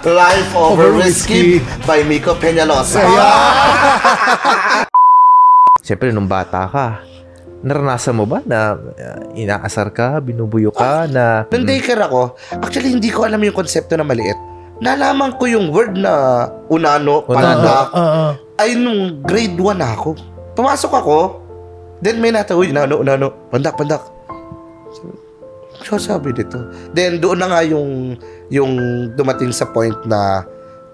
Life Over Whiskey by Miko Peñalosa. Siyempre, nung bata ka, naranasan mo ba na inaasar ka, binubuyo ka, na... Nung daycare ako, actually hindi ko alam yung konsepto na maliit. Nalaman ko yung word na unano, pandak, ay nung grade 1 na ako. Pumasok ako, then may natawid, unano, pandak. So, sabi dito. Then doon na nga yung dumating sa point na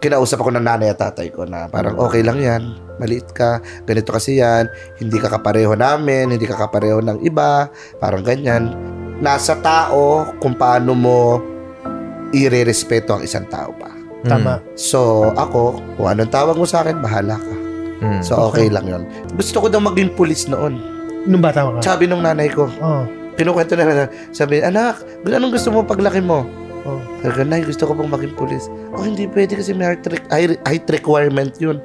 kinausap ako ng nanay at tatay ko na parang okay lang yan, maliit ka, ganito kasi yan, hindi ka kapareho namin, hindi ka kapareho ng iba, parang ganyan. Nasa tao kung paano mo irerespeto ang isang tao pa. Tama. So ako, kung anong tawag mo sa akin, bahala ka. So okay lang yun. Gusto ko daw maging pulis noon. Nung bata ka? Sabi nung nanay ko, kinukwento na, sabi, anak, anong gusto mo paglaki mo? Sabi ko, nay, gusto ko pong maging pulis. Hindi pwede kasi may height requirement yun.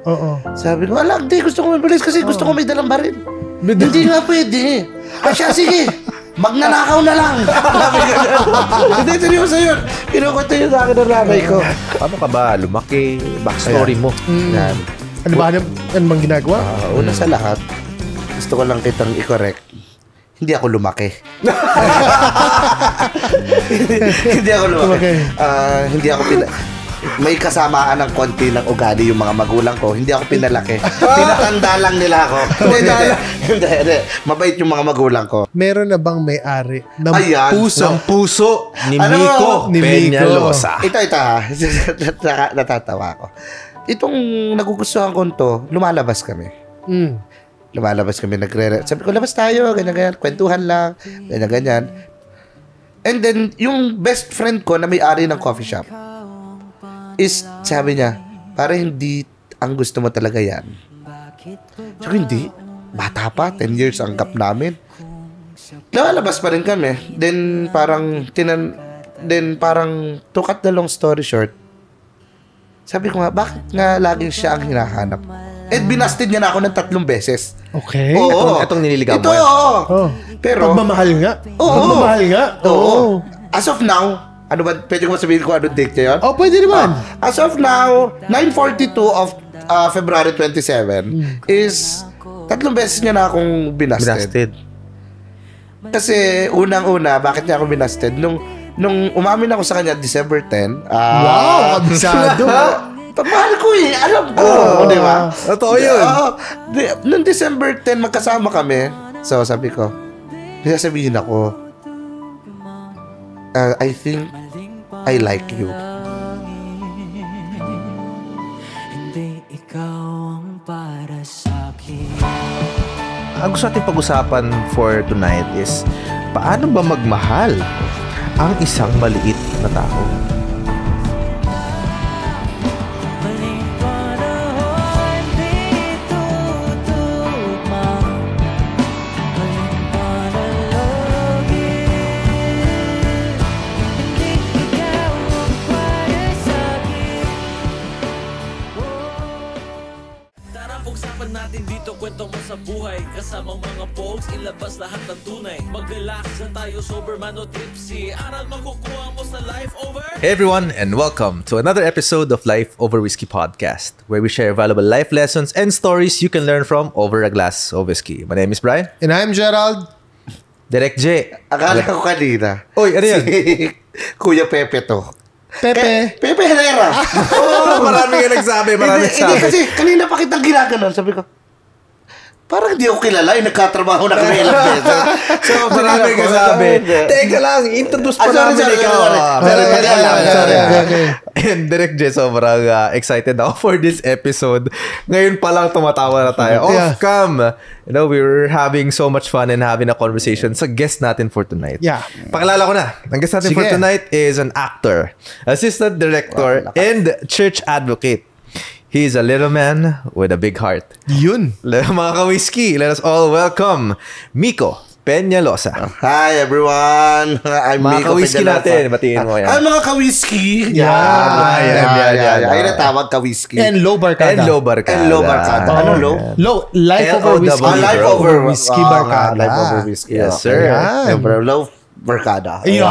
Sabi ko, hindi, gusto ko maging pulis kasi gusto ko may dalang baril. Hindi nga pwede. Siya, sige, magnanakaw na lang. Sabi ko, hindi, seryoso yun. Kinukwento yun sa akin ng nanay ko. Paano ka ba lumaki? Backstory mo. Yan. Ano ba? Ano bang ginagawa? Una sa lahat, gusto ko lang kitang i-correct. Hindi ako lumaki. Hindi ako lumaki. Hindi ako may kasamaan ng konti ng ugali yung mga magulang ko. Hindi ako pinalaki. Pinatanda lang nila ako. Hindi. Mabait yung mga magulang ko. Meron na bang may-ari ng puso ni Miko Peñalosa? Ito ha. Natatawa ako. Itong nagugustuhan ko to, lumalabas kami. Lumalabas kami, sabi ko, labas tayo, ganyan, kwentuhan lang, ganyan. And then, yung best friend ko na may-ari ng coffee shop is, sabi niya, parang hindi ang gusto mo talaga yan. So, hindi. Bata pa, 10 years ang gap namin. Lumalabas pa rin kami. Then, parang, to cut the long story short, sabi ko nga, bakit nga laging siya ang hinahanap? Binasted niya na ako ng 3 beses. Okay. Oo. Itong nililigaw mo. Ito, Pero, pagmamahal nga. Pagmamahal nga. Oo. As of now, ano ba, pwede ko sabihin ko anong date niya yun? Pwede naman. As of now, 9/42 of February 27 is 3 beses niya na akong binasted. Kasi unang-una, bakit niya ako binasted? Nung umamin ako sa kanya, December 10. Wow, kabisado. Pagmahal ko alam ko. Di ba? Totoo yun. Noong December 10, magkasama kami. So, sabi ko, sasabihin ako, I think I like you. Hindi ikaw ang para sa'kin. Ang gusto natin pag-usapan for tonight is, paano ba magmahal ang isang maliit na tao? Kwento mo sa buhay, kasamang mga pogs, ilabas lahat ng tunay. Mag-relax na tayo, sober man o tipsy. Aral makukuha mo sa Life Over. Hey everyone, and welcome to another episode of Life Over Whiskey Podcast, where we share valuable life lessons and stories you can learn from over a glass of whiskey. My name is Brian. And I'm Gerald. Direct J. Akala ko kanina. Oy, ano yan? Si Kuya Pepe to. Pepe Herrera. Marami nga nagsabi, Hindi, kasi kanina pa kitang ginaganon. Sabi ko, parang hindi ako kilala, nagkatrabaho na kami ilang beses. So, marami ka sabi. Teka lang, introduce pa namin ikaw. Sorry. And Direct J, sobrang excited ako for this episode. Ngayon pa lang tumatawa na tayo. Off-cam. You know, we were having so much fun and having a conversation sa guest natin for tonight. Yeah. Pakilala ko na. Ang guest natin for tonight is an actor, assistant director, and church advocate. He is a little man with a big heart. Yun. Mga ka-whiskey, let us all welcome Miko Peñalosa. Hi everyone. I'm Miko ka-whiskey natin. Batiin mo yan. Ay, mga ka-whiskey. Yan. Ay, natawag ka-whiskey. And low barkada. And low barkada. Ano low? Low. Life over whiskey. Life over whiskey barkada. Life over whiskey. Yes, sir. Low. barkada. Ayan.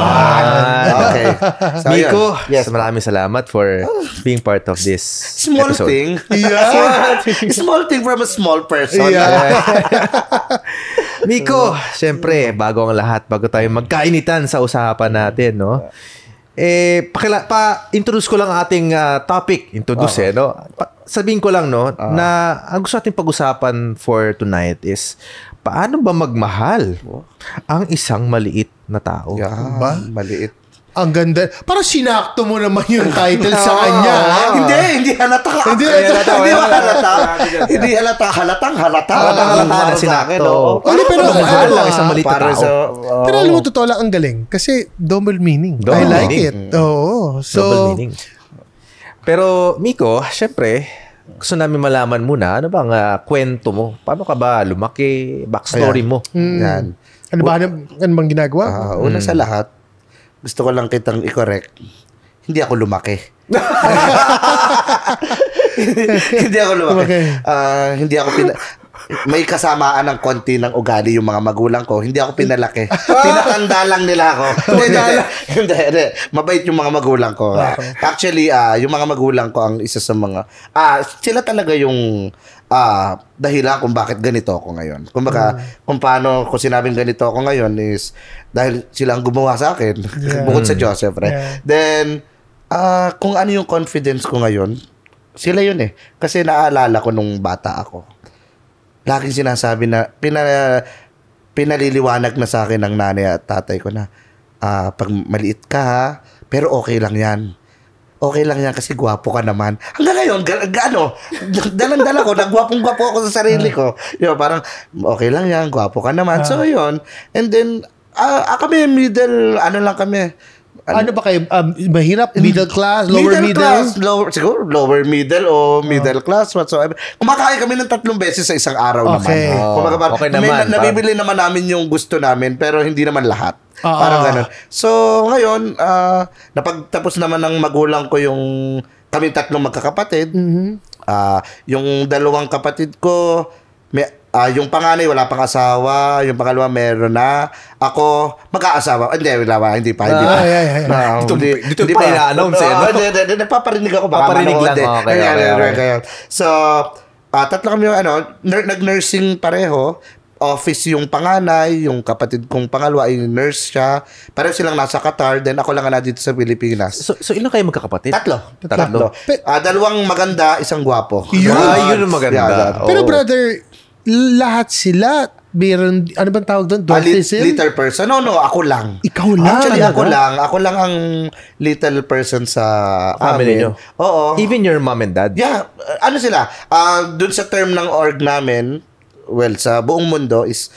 Okay. So, Miko, yun. Yes. maraming salamat for being part of this Small episode. thing. Yeah. Small thing from a small person. Miko, syempre, bago ang lahat, bago tayo magkainitan sa usapan natin, no? Pa-introduce ko lang ating topic. Introduce, no? Sabihin ko lang, no, na ang gusto natin pag-usapan for tonight is, paano ba magmahal ang isang maliit na tao? Yeah, Ba? maliit. Ang ganda. Parang sinakto mo naman yung title sa kanya. Hindi halata. Hindi halata. Hindi halata. Halatang na sinakto. Pero Magmahal ang isang maliit na tao. Pero alam mo, totoo lang ang galing. Kasi double meaning. I like it. Oo. So, Double meaning. Pero, Miko, syempre, gusto namin malaman muna, ano bang kwento mo? Paano ka ba lumaki? Backstory mo? Yan. ano bang ginagawa? Una sa lahat, gusto ko lang kitang i-correct. Hindi ako lumaki. Hindi ako lumaki. Hindi ako may kasamaan ng konti ng ugali yung mga magulang ko. Hindi ako pinalaki. Pinatanda lang nila ako. Hindi. Mabait yung mga magulang ko. Actually, yung mga magulang ko ang isa sa mga sila talaga yung dahilan kung bakit ganito ako ngayon. Kung paano ko sinabing ganito ako ngayon is dahil sila ang gumawa sa akin. Bukod sa Diyos, syempre. Then, kung ano yung confidence ko ngayon, sila yun eh. Kasi naaalala ko nung bata ako. Laging sinasabi na, pinaliliwanag na sa akin ng nanay at tatay ko na, pag maliit ka ha, pero okay lang yan. Okay lang yan kasi gwapo ka naman. Hanggang ngayon, dalang-dala ko, nagwapong-gwapo ako sa sarili ko. Yun, parang, okay lang yan, gwapo ka naman. So, yun. And then, kami, middle, lang kami. Ano ba kayo? Mahirap? Middle class? Lower middle? Siguro lower middle o middle class whatsoever. Kumakain kami ng 3 beses sa isang araw naman. Okay naman. Nabibili naman namin yung gusto namin pero hindi naman lahat. Parang ganun. So, ngayon, napagtapos naman ng magulang ko yung kami 3 magkakapatid. Yung 2 kapatid ko, yung panganay wala pang asawa, yung pangalawa meron na. Ako mag-aasawa. Hindi pa. Dito pa ina-announce eh. Napaparinig ako baka paparinig lang. Okay. So, 3 kami nag-nursing pareho. Office yung panganay, yung kapatid kong pangalawa ay nurse siya. Pareho silang nasa Qatar, then ako lang na dito sa Pilipinas. So ilan kayo magkakapatid? 3. 2 maganda, isang gwapo. Yun ang maganda. Oh. Pero brother, lahat sila, meron, ano bang tawag doon? Dwarfism? Little person? No, ako lang. Ikaw lang? Actually, ako lang ang little person sa family nyo? Oo. Even your mom and dad? Yeah. Ano sila? Dun sa term ng org namin, well, sa buong mundo is,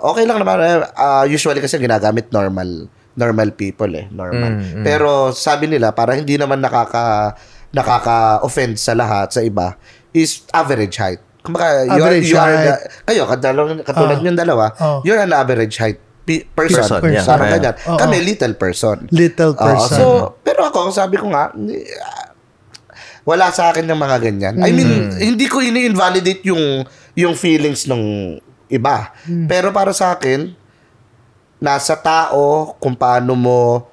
okay lang naman. Usually kasi ginagamit normal people normal. Pero sabi nila, para hindi naman nakaka-offend sa lahat, sa iba, is average height. Kumbaga, kayo, katulad yung dalawa, you're an average height person. Yeah. Parang ganyan. Kami, little person. Little person. Pero ako, sabi ko nga, wala sa akin ng mga ganyan. I mean, hindi ko ini-invalidate yung feelings ng iba. Pero para sa akin, nasa tao kung paano mo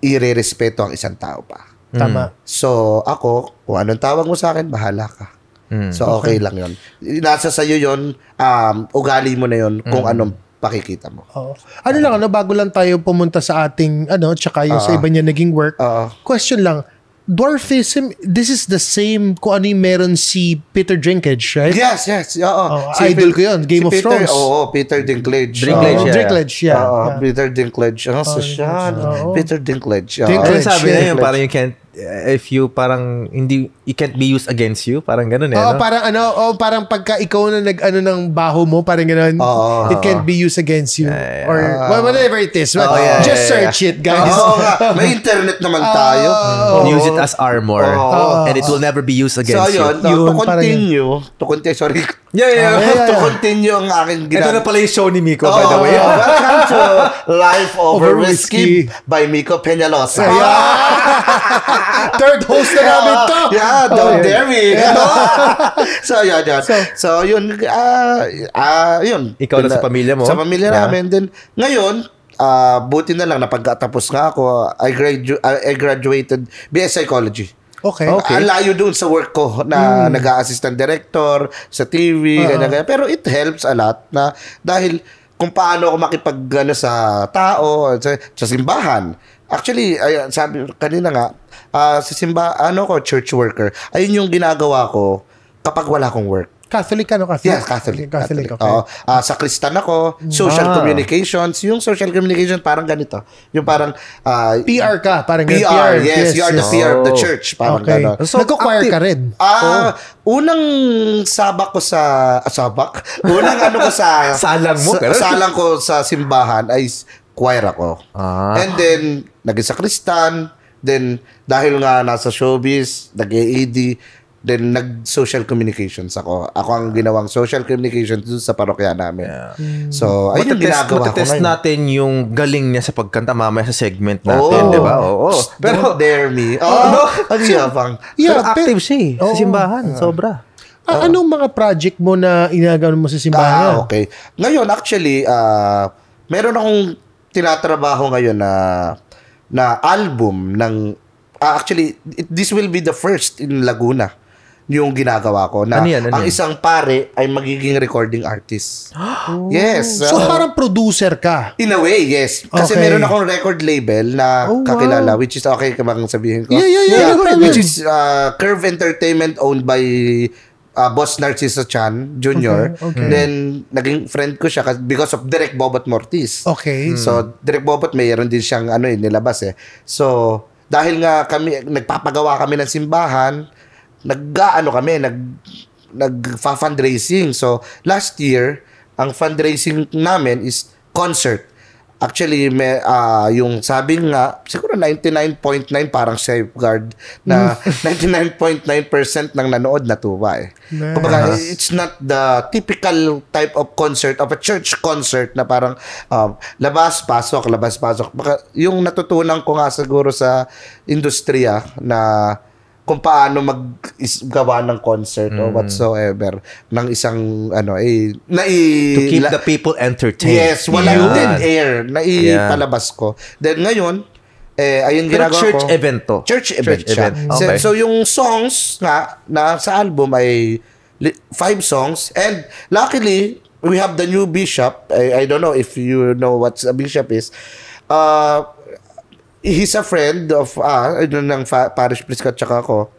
irerespeto ang isang tao pa. Tama. So, ako, kung anong tawag mo sa akin, bahala ka. So, okay lang yun. Nasa sa'yo yun, ugali mo na yun kung anong pakikita mo. Ano lang, bago lang tayo pumunta sa ating, tsaka yung sa iba niya naging work. Question lang, dwarfism, this is the same kung ano yung meron si Peter Dinklage, right? Yes. Oo. Idol ko yun, Game of Thrones. Peter Dinklage. Dinklage, yeah. Peter Dinklage. Peter Dinklage. Dinklage. Sabi na yun, parang you can't, if you parang hindi, it can't be used against you, parang ganun parang pagka ikaw na nag-ano ng baho mo, parang ganun, it can't be used against you. Or whatever it is. Just search it, guys. May internet naman tayo. Use it as armor. And it will never be used against you. So yun, to continue ang aking ito na pala yung show ni Miko, by the way. Welcome to Life Over Whiskey by Miko Peñalosa. Third host na namin to. Yeah, don't dare me. So, yun. So, yun. Ikaw na sa pamilya mo? Sa pamilya namin. Then, ngayon, buti na lang napagkatapos nga ako, I graduated BS Psychology. Okay. Ang layo doon sa work ko na nag-assistant director sa TV, ganyan. Pero it helps a lot na dahil kung paano ako makipag sa tao, sa simbahan. Actually, sabi kanina nga, church worker. Ayun yung ginagawa ko kapag wala akong work. Catholic ka, no? Catholic? Yes, Catholic. Okay. Sa Kristan ako, social communications. Yung social communication parang ganito. Yung parang... PR ka, parang PR, yes. You are the PR of the church. Parang gano'n. So, nagko-choir ka rin? Unang sabak ko sa... Unang ko sa... Salang mo? Salang ko sa simbahan ay choir ako. And then, naging sa Kristan. Then, dahil nga nasa showbiz, nag-AD, then nag-social communications ako. Ako ang ginawang social communications dun sa parokya namin. Yeah. So, ayun yung ginagawa ko ngayon. Natin yung galing niya sa pagkanta mamaya sa segment natin, di ba? Pero, don't dare me. Pero active siya sa simbahan. Sobra. Anong mga project mo na inagawa mo sa simbahan? Okay. Ngayon, actually, meron akong tinatrabaho ngayon na album ng... actually, this will be the first in Laguna. Yung ginagawa ko na ang isang pare ay magiging recording artist. Yes. So parang producer ka? In a way, yes. Kasi meron akong record label na kakilala, which is okay ka bang sabihin ko? Yeah. Which is Curve Entertainment, owned by Boss Narciso Chan Jr. Okay. Then naging friend ko siya because of Direk Bobot Mortis. Okay. So Direk Bobot mayroon din siyang nilabas eh. So dahil nga kami nagpapagawa kami ng simbahan, nag-fundraising. So, last year, ang fundraising namin is concert. Actually, yung sabi nga, siguro 99.9 parang safeguard na 99.9% ng nanood natuwa eh. Nice. Kumbaga, it's not the typical type of concert, of a church concert na parang labas-pasok. Baka, yung natutunan ko nga siguro sa industriya na kung paano maggawa ng concert or whatsoever ng isang to keep the people entertained. Yes, walang dead air na ipalabas ko. Then ngayon ayun ginagawa ko. Church event to. Church event siya. Okay. So yung songs nga na sa album ay 5 songs, and luckily we have the new bishop. I don't know if you know what a bishop is. He's a friend of ng parish priest at saka ako.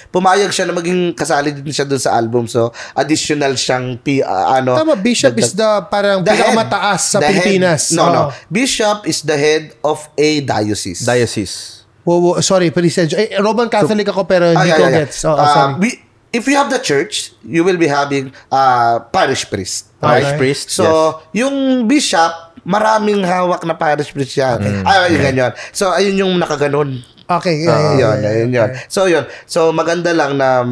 Pumayag siya na maging kasali din siya doon sa album. So, additional siyang Tama, bishop is the parang pinakamataas sa Pilipinas. No. Bishop is the head of a diocese. Sorry, please. Roman Catholic ako pero hindi ko gets. Sorry. If you have the church, you will be having parish priest. Parish priest, so, yung bishop, maraming hawak na parish priest siya. Ganyan. So, ayun yung nakaganon. Okay. Ayun. So, yun. So, maganda lang na,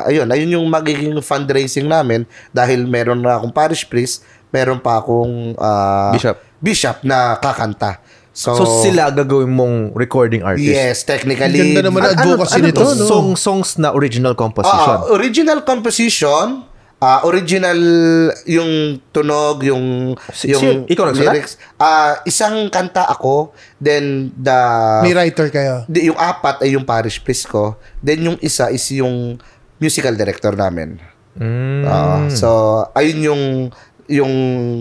ayun yung magiging fundraising namin dahil meron na akong parish priest, meron pa akong bishop na kakanta. So sila gagawin mong recording artist? Yes, technically. Ganda naman advocacy nito. Songs na original composition? Original composition. Original yung tunog, yung ikaw lyrics. Isang kanta ako, then may writer kayo. Yung 4 ay yung parish priest ko, then yung isa is yung musical director namin. So ayun yung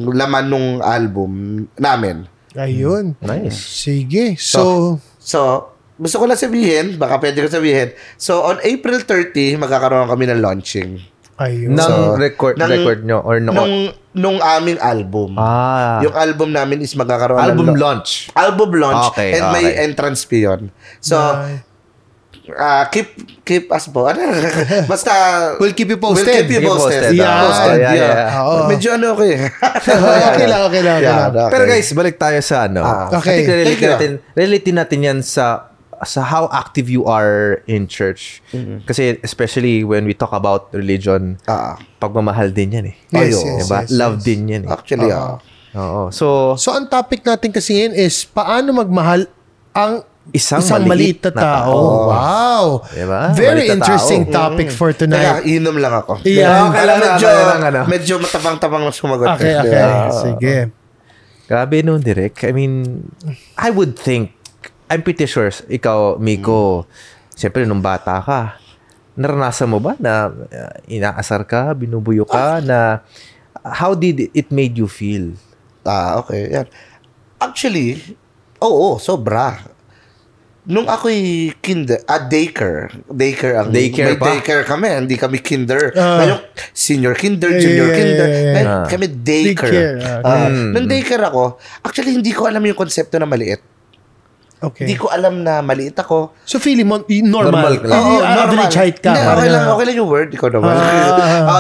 laman nung album namin. Ayun. Nice. Sige. So gusto ko lang sabihin, baka pwede ko sabihin. So on April 30 magkakaroon kami ng launching. Ayun. Record nyo or nung aming album. Yung album namin is magkakaroon album launch. Album launch. Okay, and may entrance fee yun. So keep us po. Basta we'll keep you posted. We'll keep you posted. Yeah. Medyo Okay lang. Pero guys, balik tayo sa Okay. Relate natin yan sa how active you are in church. Kasi especially when we talk about religion, pagmamahal din yan eh. Yes, diba? Love din yan eh. Actually, So ang topic natin kasi yun is paano magmahal ang isang maliit na tao. Wow. Diba? Very interesting topic for tonight. Kaya inom lang ako. Yeah. Medyo matabang-tabang na sumagot. Okay. Sige. Grabe no, Direk. I mean, I would think, I'm pretty sure, ikaw, Miko, siyempre nung bata ka, naranasan mo ba na inaasar ka, binubuyo ka, na how did it made you feel? Okay. Yan. Actually, oo, sobra. Nung ako'y daycare may pa? daycare kami, hindi kami kinder. Ngayon, senior kinder, junior kinder. Ngayon, kami daycare. Nung daycare ako, actually, hindi ko alam yung konsepto na maliit. Okay. Hindi ko alam na maliit ako. So, feeling mo, normal. Oo, Average height ka. Hindi, okay lang yung word. Ikaw naman.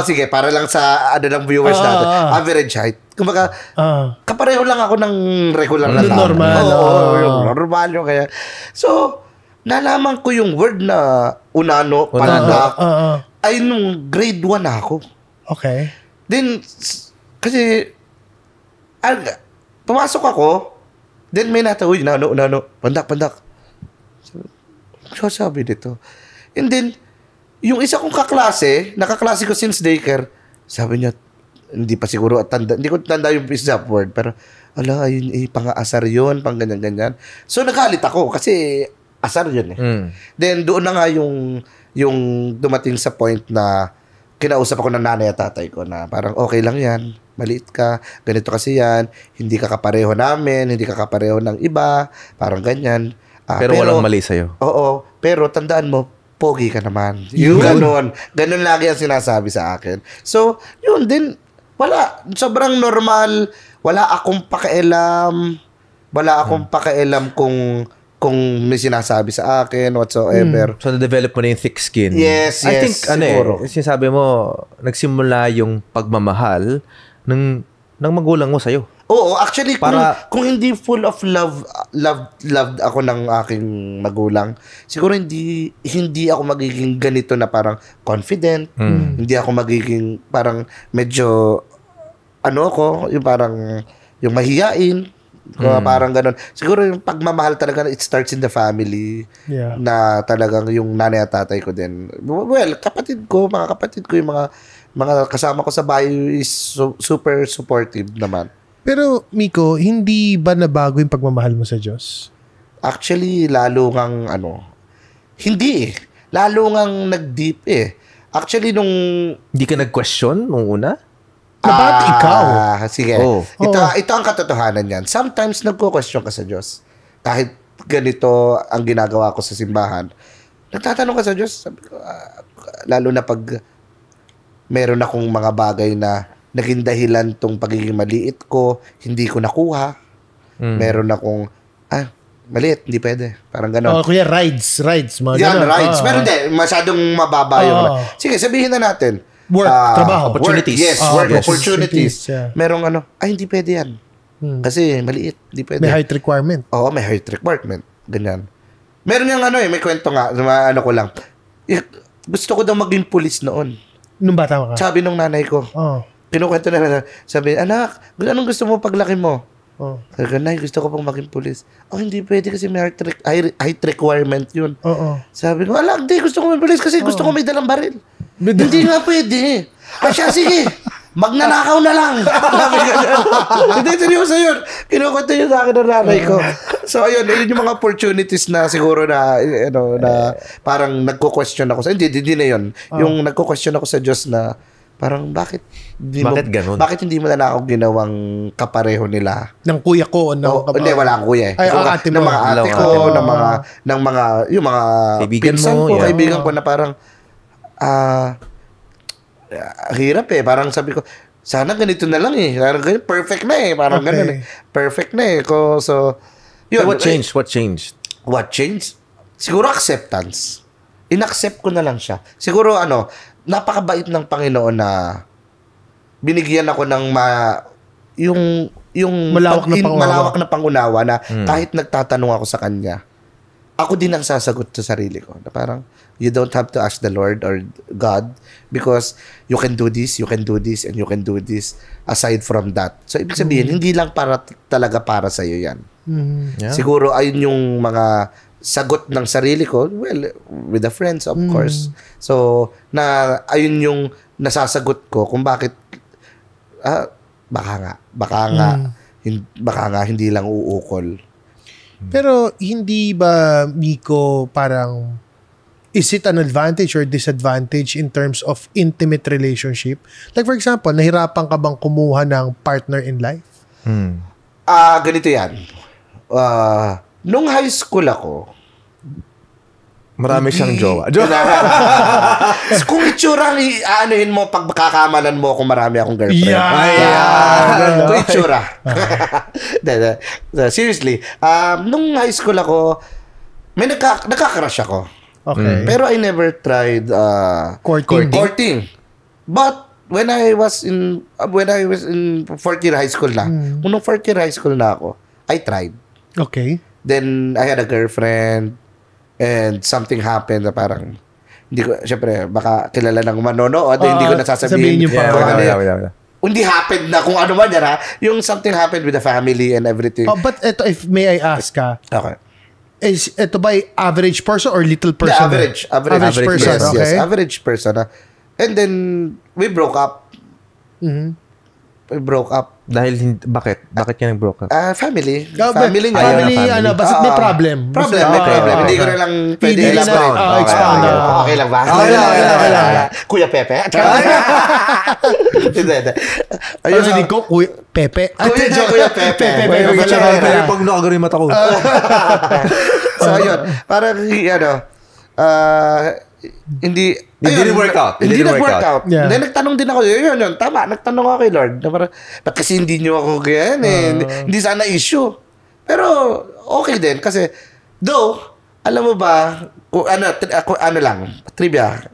Sige, para lang sa ng viewers natin. Average height. Kumbaga, kapareho lang ako ng regular na tao. Normal. Yung normal yung kaya. So, nalaman ko yung word na unano, pandak, ay nung grade 1 na ako. Okay. Then, kasi, pumasok ako, then may natawid, unano, pandak. Sabi dito. And then, yung isa kong nakaklase ko since daycare, sabi niya, hindi pa siguro hindi ko tanda yung exact word, pero ayun, pang-asar yun, pang ganyan. So, nagalit ako kasi asar yun eh. Then, doon na nga yung dumating sa point na kinausap ako ng nanay at tatay ko na parang okay lang yan, maliit ka, ganito kasi yan, hindi ka kapareho namin, hindi ka kapareho ng iba, parang ganyan. Pero walang mali sa'yo. Oo, pero tandaan mo, pogi ka naman. Yung ganun lagi ang sinasabi sa akin. So, yun din, wala. Sobrang normal. Wala akong pakialam. Kung may sinasabi sa akin, whatsoever. So, na-develop mo na yung thick skin. Yes, I think, siguro. sinasabi mo, nagsimula yung pagmamahal ng magulang mo sa'yo. Oo, actually, kung hindi full of loved ako ng aking magulang, siguro hindi ako magiging ganito na parang confident. Hindi ako magiging parang medyo yung parang yung mahiyain. Parang ganun. Siguro yung pagmamahal talaga, it starts in the family. Yeah. Na talagang yung nanay at tatay ko din. Well, mga kapatid ko, yung mga kasama ko sa bahay is super supportive naman. Pero, Miko, hindi ba nabago yung pagmamahal mo sa Diyos? Actually, lalo ngang hindi eh. Lalo ngang nag-deep eh. Actually, Hindi ka nag-question nung una? Ba't ikaw? Sige. Ito ang katotohanan yan. Sometimes nagko-question ka sa Diyos. Kahit ganito ang ginagawa ko sa simbahan. Nagtatanong ka sa Diyos. Lalo na pag meron akong mga bagay na naging dahilan tong pagiging maliit ko, hindi ko nakuha. Meron akong, maliit, hindi pwede. Parang gano'n. Kuya, rides. Mga yan, ganun. rides. Pero hindi, masyadong mababa yung. Sige, sabihin na natin. Work, trabaho. Opportunities. Opportunities. Yeah. Merong hindi pwede yan. Kasi maliit, hindi pwede. May height requirement. Oo, may height requirement. Ganyan. Meron yung may kwento nga, ko lang. Gusto ko daw maging pulis noon. Nung bata ka? Sabi nung nanay ko. Kinukwento na, sabi, anak, anong gusto mo paglaki mo? Sabi ko, nay, gusto ko pang maging pulis. Hindi pwede kasi may height requirement yun. Sabi ko, hindi, gusto ko maging pulis kasi gusto ko may dalang baril. Hindi nga pwede. Siya, sige, magnanakaw na lang. Hindi, seryoso yun. Kinukwento yun sa akin ng nanay ko. So, ayun yung mga opportunities na siguro na, na parang nagko-question ako sa, hindi na yun. Yung nagko-question ako sa Diyos na, parang bakit hindi mo na ako ginawang kapareho nila ng kuya ko hindi wala akong kuya ng mga ate ko ng mga yung mga pinsan ko kaibigan ko na parang hirap eh, parang sabi ko sana ganito na lang eh, parang ganito, perfect na eh, parang ganun eh, perfect na eh so yun, what changed siguro acceptance. Inaccept ko na lang siya siguro napakabait ng Panginoon na binigyan ako ng yung malawak na pangunawa na kahit nagtatanong ako sa kanya, ako din ang sasagot sa sarili ko. Na parang, you don't have to ask the Lord or God because you can do this, and you can do this aside from that. So, ibig sabihin, hindi lang talaga para sa'yo yan. Yeah. Siguro, ayun yung mga sagot ng sarili ko, well, with the friends, of course. So, ayun yung nasasagot ko kung bakit, baka nga, baka nga hindi lang uukol. Pero hindi ba, Miko, parang is it an advantage or disadvantage in terms of intimate relationship? Like for example, nahirapan ka bang kumuha ng partner in life? Ganito yan. Nung high school ako, marami siyang jowa. Kung itsura, anuhin mo, pag kakamalan mo kung marami akong girlfriend. Kung itsura. Seriously, nung high school ako, may nagka-crush ako. Okay. Pero I never tried courting. But when I was in fourth year high school na, nung fourth year high school na ako, I tried. Okay. Then I had a girlfriend and something happened na parang hindi ko, syempre, baka kilala ng manonood, hindi ko nasasabihin. Sabihin niyo pa. Hindi happened na kung ano man yan, ha? Yung something happened with the family and everything. But ito, if may I ask ka, Okay. is ito ba average person or little person? Average person. Yes, okay. Yes, average person. And then, we broke up. We broke up. Dahil, bakit? Bakit ka nag-broke up? Family. Family, family. basta may problem. May problem. Hindi ko na lang pwede expound. expound. Okay lang ba? Okay lang. Kuya Pepe? Hindi. Ayun, sabi ko, Kuya Pepe. Kuya Pepe. Pag nakagano yung mata ko. So, ayun. Parang, hindi nag-work out. Hindi nag-work out. Yeah. Then, nagtanong din ako, yun, tama. Nagtanong ako kay Lord. Na parang, ba't kasi hindi nyo ako ganyan hindi sana issue. Pero, okay din. Kasi, though, alam mo ba, ano lang, trivia.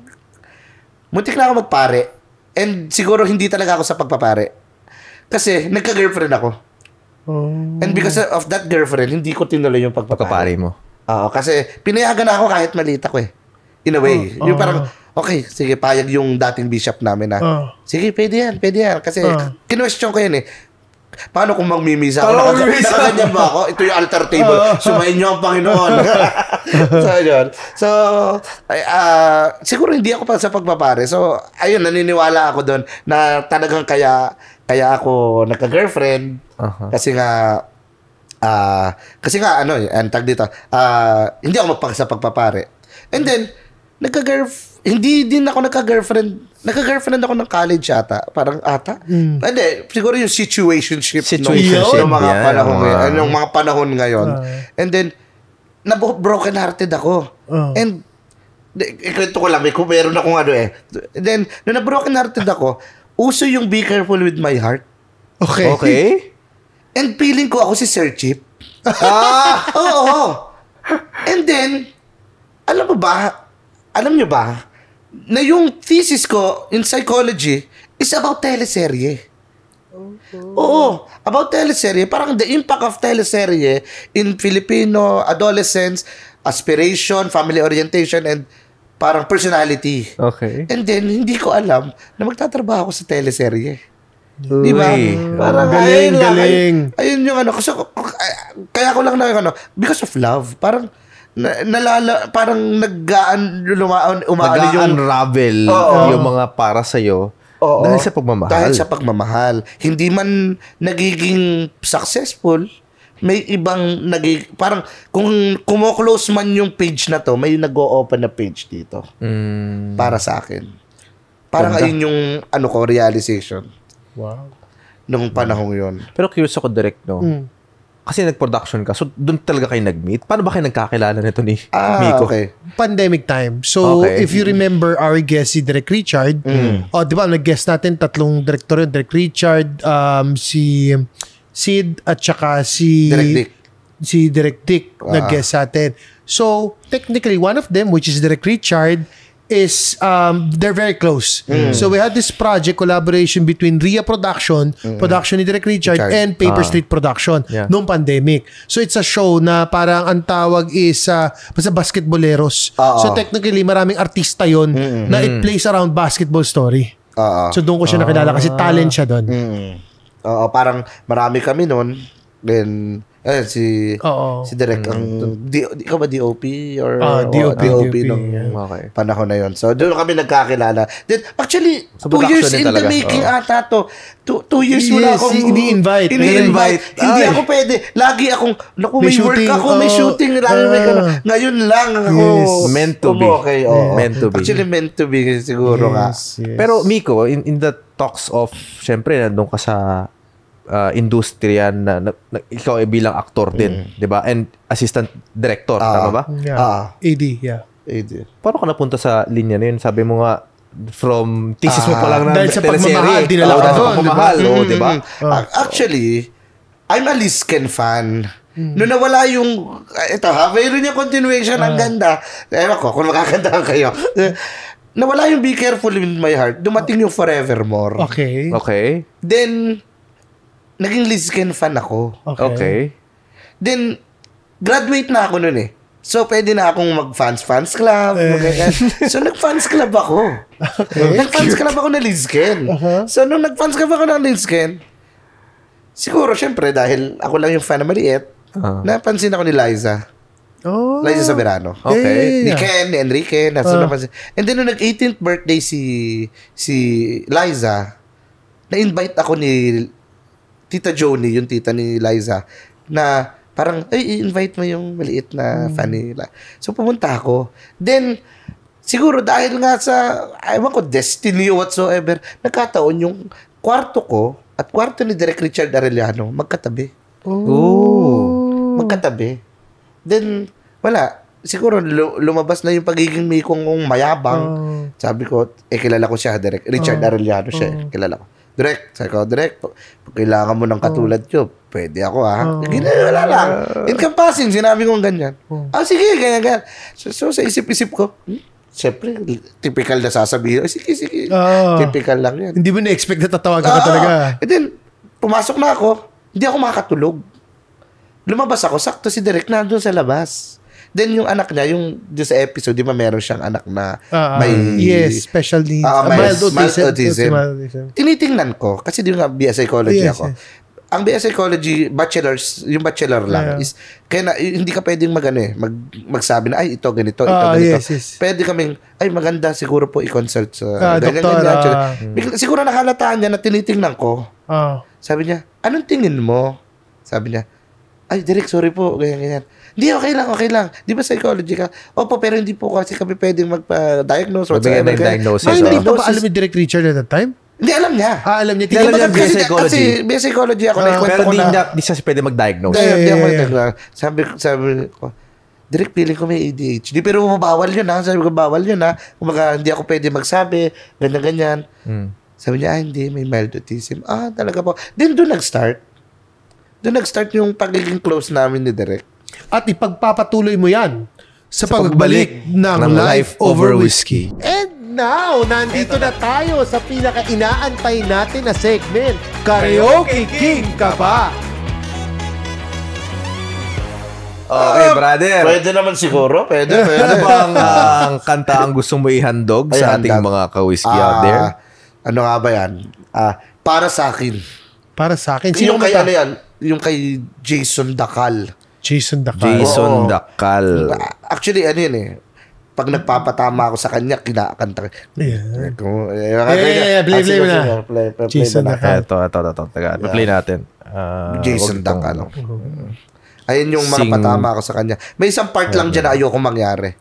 Muntik na ako magpare. And siguro hindi talaga ako sa pagpapare. Kasi, nagka-girlfriend ako. And because of that girlfriend, hindi ko tinuloy yung pagpapare mo. Oo, kasi pinayagan na ako kahit maliit ako eh. In a way. Yung parang, okay, sige, payag yung dating bishop namin na, sige, pwede yan. Kasi, kinwestiyon ko yan eh. Paano kung magmimisa ako? Nakaganyan ba ako? Ito yung altar table. Sumayin niyo ang Panginoon. So, yun. So, siguro hindi ako pa sa pagpapare. So, ayun, naniniwala ako doon na talagang kaya ako nagka-girlfriend. Kasi nga, antag dito, hindi ako sa pagpapare. And then, hindi din ako nagka-girlfriend. Nagka-girlfriend ako ng college ata. Parang ata. Hindi, siguro yung situationship ng mga panahon ngayon. Yung mga panahon ngayon. And then, broken hearted ako. And, ikwento ko lang, meron akong ano eh. And then, nung na-broken hearted ako, uso yung be careful with my heart. Okay. And feeling ko ako si Sir Chip. Oo. And then, alam nyo ba, na yung thesis ko in psychology is about teleserye. Oo, about teleserye. Parang the impact of teleserye in Filipino adolescents, aspiration, family orientation, and parang personality. Okay. And then, hindi ko alam na magtatrabaho ako sa teleserye. Di ba? Parang galing. Ayun yung ano. Kaya ko lang na because of love. Parang, parang nag-unravel yung mga para sa'yo dahil sa pagmamahal. Dahil sa pagmamahal. Hindi man nagiging successful, may ibang parang kung kumo-close man yung page na to, may nag-o-open na page dito. Para sa akin. Parang ayun yung realization. Wow. Nung panahong yun. Pero curious ako direct, no? Kasi nag-production ka. So, doon talaga kayo nag-meet. Paano ba kayo nagkakilala nito ni Miko? Okay. Pandemic time. So, if you remember our guest, si Direk Richard, di ba, nag-guest natin, 3 director yun. Direk Richard, si Sid, at saka si Direk Dick nag-guest sa atin. So, technically, one of them, which is Direk Richard, is they're very close. So we had this project collaboration between Ria Production ni Direk Richard and Paper Street Production noong pandemic. So it's a show na parang ang tawag is basta basketballeros. So technically maraming artista yon na it plays around basketball story. So doon ko siya nakilala kasi talent siya doon. Parang marami kami noon. Then Si Direk ang ikaw ba DOP or DOP nung panahon na yon. So doon kami nagkakilala. Then actually 2 years in the making ata to. 2 years mo na akong ini-invite. Hindi ako pwede. Lagi akong may work ako, may shooting, ngayon lang ako. Meant to be. Okay, actually meant to be siguro nga. Pero Miko, in the talks of syempre nandun ka sa industriya na ikaw ay bilang aktor din, 'di ba? And assistant director, tama ba? AD. Paano ka napunta sa linya na yun? Sabi mo nga from thesis mo pa lang na dahil sa pagmamahal dinala ka doon, di ba? Actually, I'm a Lisken fan. Noong nawala yung mayroon yung continuation ang ganda. Ewan ko kung makakantahan kayo. Nawala yung Be Careful in My Heart, dumating yung Forevermore. Okay. Then naging Lisken fan ako. Okay. Then, graduate na ako nun eh. So, pwede na akong mag-fans club. So, nag-fans club ako. Nag-fans club ako na Lisken. So, nung nag-fans club ako ng Lisken, siguro, syempre, dahil ako lang yung fan na maliit, napansin ako ni Liza. Liza Soberano. Okay. Ni Ken, ni Enrique, napansin. And then, nung nag-18th birthday si Liza, na-invite ako ni Tita Joni, yung tita ni Liza, na parang, i-invite mo yung maliit na fan nila. So, pumunta ako. Then, siguro dahil nga sa, ewan ko, destiny whatsoever, nagkataon yung kwarto ko at kwarto ni Direk Richard Arellano, magkatabi. Magkatabi. Then, wala. Siguro, lumabas na yung pagiging Mikong mayabang. Sabi ko, kilala ko siya, Richard Arellano siya, kilala ko. Direk, sabi ko, Direk, pag kailangan mo ng katulad ko, pwede ako wala lang. Encompassing, sinabi kong ganyan. Sige, ganyan. So sa isip-isip ko, siyempre, typical na sasabihin. Sige. Typical lang yan. Hindi mo na-expect na tatawagan ka talaga. And then, pumasok na ako, hindi ako makatulog. Lumabas ako, sakto si Direk nandun sa labas. Then yung anak niya, yung sa episode, di ba meron siyang anak na may... special needs. Mild autism. Tinitingnan ko, kasi di nga BS Psychology ako. Ang BS Psychology, yung bachelor lang, is, kaya hindi ka pwedeng magsabi na, ito, ganito. Pwede kaming, maganda, siguro po i-consult sa... ganyan. Siguro nakalataan niya na tinitingnan ko. Sabi niya, anong tingin mo? Sabi niya, Direk, sorry po, ganyan. Hindi, okay lang. Di ba psychology ka? Opo, pero hindi po kasi kami pwedeng magpa-diagnose. Hindi pa ba alam ni Direk Richard at that time? Hindi, alam niya. Alam niya. Kasi psychology ako. Pero hindi siya pwede mag-diagnose. Hindi ako mag-diagnose. Sabi ko, Direk, feeling ko may ADHD. Pero bawal yun ha. Sabi ko, bawal yun ha. Kumaga, hindi ako pwede magsabi. Ganyan. Sabi niya, hindi, may mild autism. Talaga po. Then doon nag-start yung pagiging close namin ni Direk. At ipagpapatuloy mo yan sa pagbalik ng Life Over Whiskey. And now, nandito na tayo sa pinaka-inaantay natin na segment, Karaoke King ka ba? Okay, brother. Pwede naman siguro. Pwede. Ano bang ang kanta ang gusto mo ihandog sa ating mga ka-whiskey out there? Ano nga ba yan? Para sa akin. Para sa akin? Yung kay ano yan? Yung kay Jason Dacal. Jason Dacal. Actually, ano yun eh. Pag nagpapatama ako sa kanya, kinakanta. Play na. Jason Dacal. Ito. Play natin. Jason Dacal. Ayun yung mapatama ako sa kanya. May isang part lang dyan na ayoko mangyari.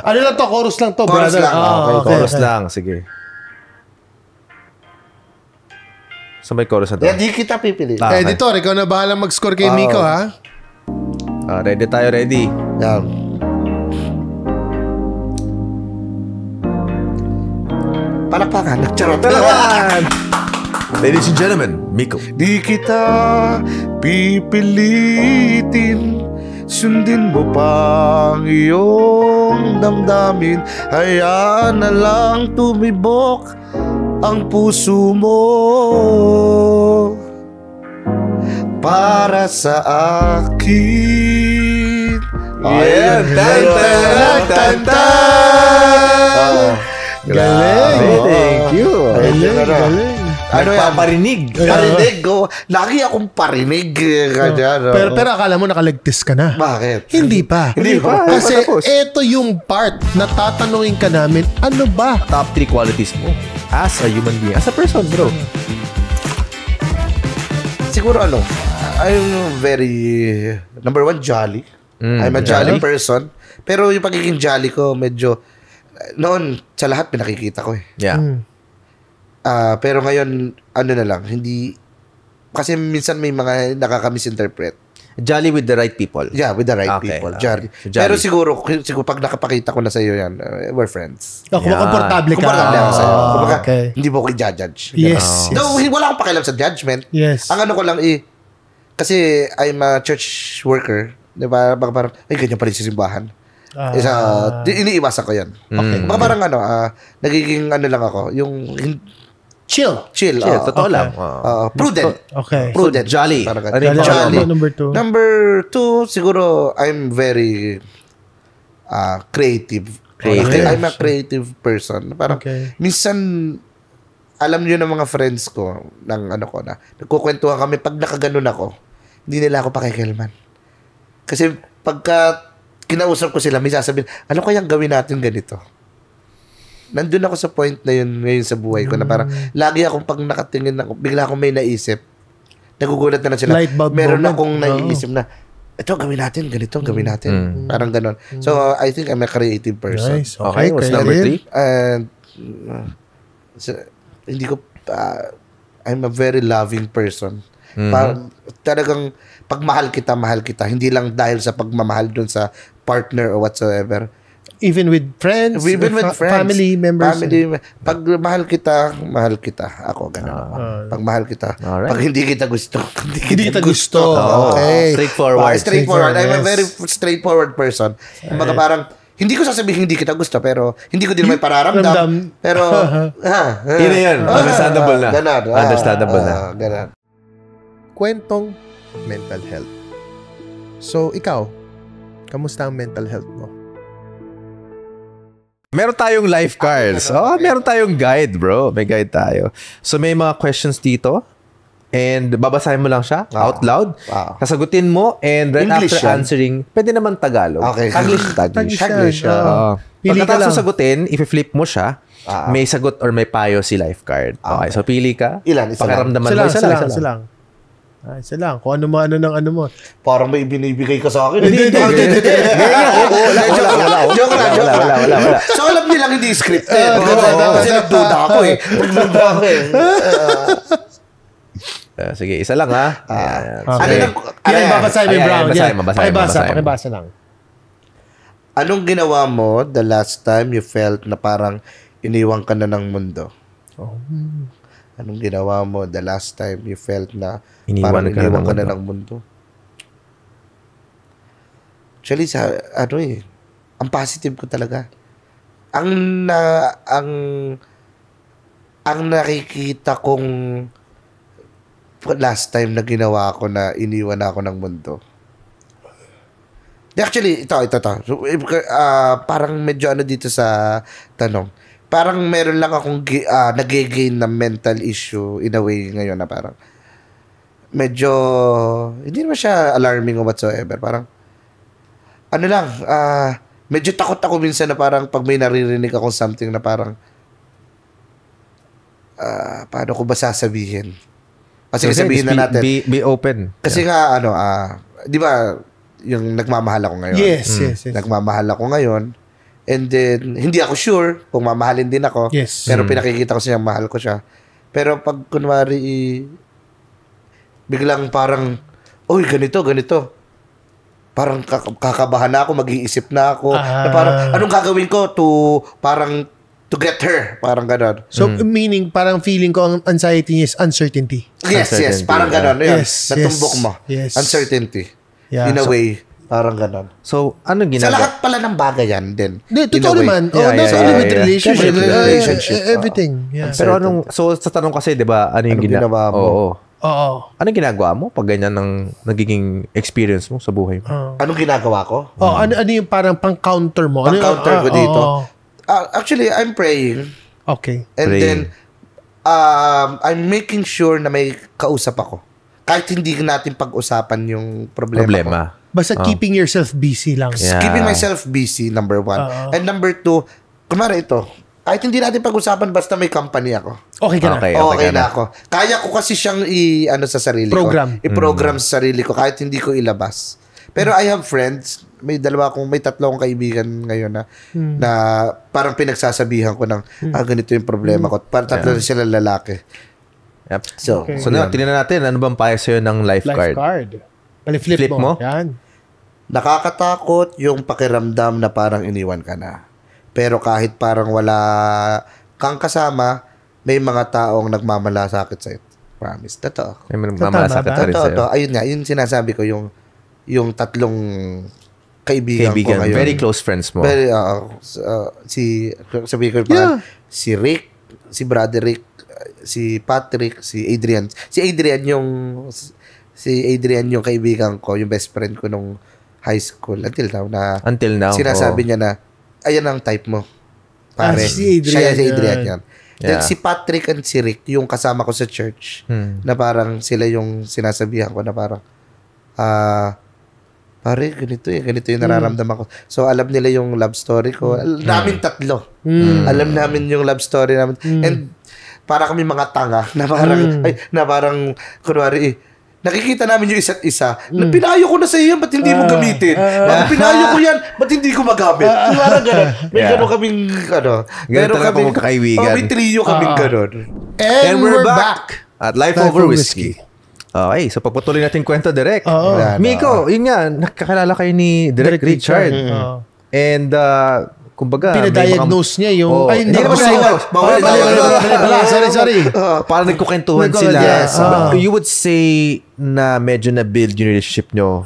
Ano lang to? Chorus lang to. Chorus lang. Chorus lang. Sige. So may chorus na to. Hindi kita pipili. Editor, ikaw na bahala mag-score kay Miko, ha? Ready tayo, ready. Yan. Palakpakan. Nagcharot. Ladies and gentlemen, Miko. Di kita pipilitin, sundin mo pa ang iyong damdamin. Hayaan na lang tumibok ang puso mo para sa akin. Yeah, tan. Galing. Thank you. Galing. Ano yan? Parinig. Parinig. Lagi akong parinig. Ganyan. Pero akala mo nakalagtis ka na. Bakit? Hindi pa. Hindi pa. Kasi ito yung part na tatanungin ka namin, ano ba? Top 3 qualities mo as a human being, as a person, bro. Siguro I'm very, number 1, jolly. I'm a jolly person. Pero yung pagiging jolly ko, medyo, noon, sa lahat pinakikita ko eh. Yeah. Pero ngayon, na lang, hindi, kasi minsan may mga nakaka-misinterpret. Jolly with the right people. Yeah, with the right people. Jolly. Pero siguro, pag nakapakita ko na sa iyo yan, we're friends. Komportable ka. Komportable ako sa'yo. Kumbaga, Okay. hindi mo ko i-judge. Yes. Though, wala akong pakialam sa judgment. Yes. Ang ko lang kasi I'm a church worker, di ba? Baka parang, ay, ganyan pala yung simbahan. Iniiwasan ko yan. Okay. Baka parang nagiging lang ako, yung Chill. Totoo lang. Prudent. Okay. Prudent. Jolly. Jolly. Number 2. Number 2, siguro, I'm very creative. I'm a creative person. Parang, minsan, alam niyo ng mga friends ko, nagkukwentuhan kami, pag nakaganon ako, hindi nila ako pakikialaman. Kasi, pagka kinausap ko sila, may sasabihin, ano kayang gawin natin ganito? Nandun ako sa point na yun ngayon sa buhay ko na parang lagi akong pag nakatingin ako, bigla akong may naisip. Nagugulat na sila. Meron akong naiisip na, ito gawin natin, ganito gawin natin. Parang ganon. So, I think I'm a creative person. Nice. Okay, what's number 3? And, hindi ko, I'm a very loving person. Talagang, pag mahal kita. Hindi lang dahil sa pagmamahal dun sa partner or whatsoever. Even with friends? Even with friends. Family members? Pag mahal kita. Ako, gano'n. Pag mahal kita. Alright. Pag hindi kita gusto. Hindi kita gusto. Okay. Straightforward. I'm a very straightforward person. Kumbaga parang, hindi ko sasabihin hindi kita gusto, pero hindi ko din may pararamdam. Pero, Yun. Understandable na. Ganun. Understandable na. Ganun. Kwentong mental health. So, ikaw, kamusta ang mental health mo? Meron tayong life cards. Meron tayong guide, bro. May guide tayo. So, may mga questions dito. And babasahin mo lang siya out loud. Sasagutin mo. And right English after yan? answering, pwede naman Tagalog. Okay. Taglish. Pili ka Pagkatapos lang. sagutin, i-flip mo siya. May sagot or may payo si lifeguard. Okay. So, pili ka. Ilan? Isa lang? Pakiramdaman mo. Isa lang. Isa lang. Kung ano mo. Parang may binibigay ka sa akin. Hindi. Joke lang. So, alam nilang hindi scripted. Kasi nagduda ako eh. Sige, isa lang ha. Okay. Yan, babasahin mo, Brown. Pakibasa lang. Anong ginawa mo the last time you felt na parang iniwan ka na ng mundo? Anong ginawa mo the last time you felt na parang iniwan ka na ng mundo? Actually, ang positive ko talaga. Ang nakikita kong last time na ginawa ko na iniwan ako ng mundo. Actually, ito. So, parang medyo dito sa tanong. Parang meron lang akong nag-gain na mental issue in a way ngayon na parang medyo, hindi naman siya alarming or whatsoever. Parang, medyo takot ako minsan na parang pag may naririnig ako something na parang, paano ko ba sasabihin? Kasi sabihin na natin. Be open. Kasi nga, di ba, yung nagmamahal ako ngayon. Yes. Nagmamahal ako ngayon. And then, hindi ako sure kung mamahalin din ako. Yes. Pero pinakikita ko siya, mahal ko siya. Pero pag kunwari, biglang parang, uy, ganito. Parang kakabahan na ako, mag-iisip na ako. Na parang, anong gagawin ko to get her? Parang ganon. So, meaning, parang feeling ko ang anxiety is uncertainty. Yes. Parang ganon. Yes. Natumbok mo. Yes. Uncertainty. Yeah. In a way, parang ganon. So, ano Sa ginagawa? lahat pala ng bagay yan din. Hindi, totoo naman. Not only with relationship. Everything. Yeah. Pero sa tanong kasi, di ba, ano yung ginawa mo? Oo. Anong ginagawa mo pag ganyan ang nagiging experience mo sa buhay mo? Anong ginagawa ko? Ano yung parang pang-counter mo? Pang-counter ko dito? Actually, I'm praying. Okay. And Praying. then, I'm making sure na may kausap ako. Kahit hindi natin pag-usapan yung problema ko. Basta keeping yourself busy lang. Yeah. Keeping myself busy, number 1. And number 2, kumari ito, kahit hindi natin pag-usapan, basta may company ako. Okay ka na. Okay na ako. Kaya ko kasi siyang sa sarili ko. I-program sa sarili ko kahit hindi ko ilabas. Pero I have friends, may 3 akong kaibigan ngayon na parang pinagsasabihan ko ng ganito yung problema ko. Parang 3 sila lalaki. Yep. So tingnan natin, ano bang payo sa'yo ng lifeguard? Flip mo. Yan. Nakakatakot yung pakiramdam na parang iniwan ka na. Pero kahit parang wala kang kasama, may mga taong nagmamalasakit sa'yo. Promise. Totoo. May nagmamalasakit rin sa'yo. Totoo. Ayun nga, yun sinasabi ko, yung 3 kaibigan ko ngayon. Very close friends mo. Very, sabi ko si Rick, si Brother Rick, si Patrick, si Adrian. Si Adrian yung kaibigan ko, yung best friend ko nung high school. Until now. Sinasabi niya na, ayan ang type mo. Pare. Si Adrian. Si Adrian yan. Then si Patrick and si Rick, yung kasama ko sa church, na parang sila yung sinasabihan ko na parang, pare, ganito yung nararamdaman ko. So, alam nila yung love story ko. Namin 3. Alam namin yung love story namin. And, para kami mga tanga, na parang, kunwari, nakikita namin yung isa't isa. Pinayo ko na sa iyo, ba't hindi mo gamitin? Pinayo ko yan, ba't hindi ko magamit? Parang gano'n. May gano'n kaming, meron kaming kakaibigan. May trio kaming gano'n. And we're back at Life Over Whiskey. Okay, so pagpatuloy natin kwento direct. Miko, yun nga, nakakilala kayo ni Direk Richard. And, kumbaga, pinadiagnose niya yung... hindi naman sorry. Parang nagkukwentuhan sila. You would say na medyo na-build yung relationship nyo,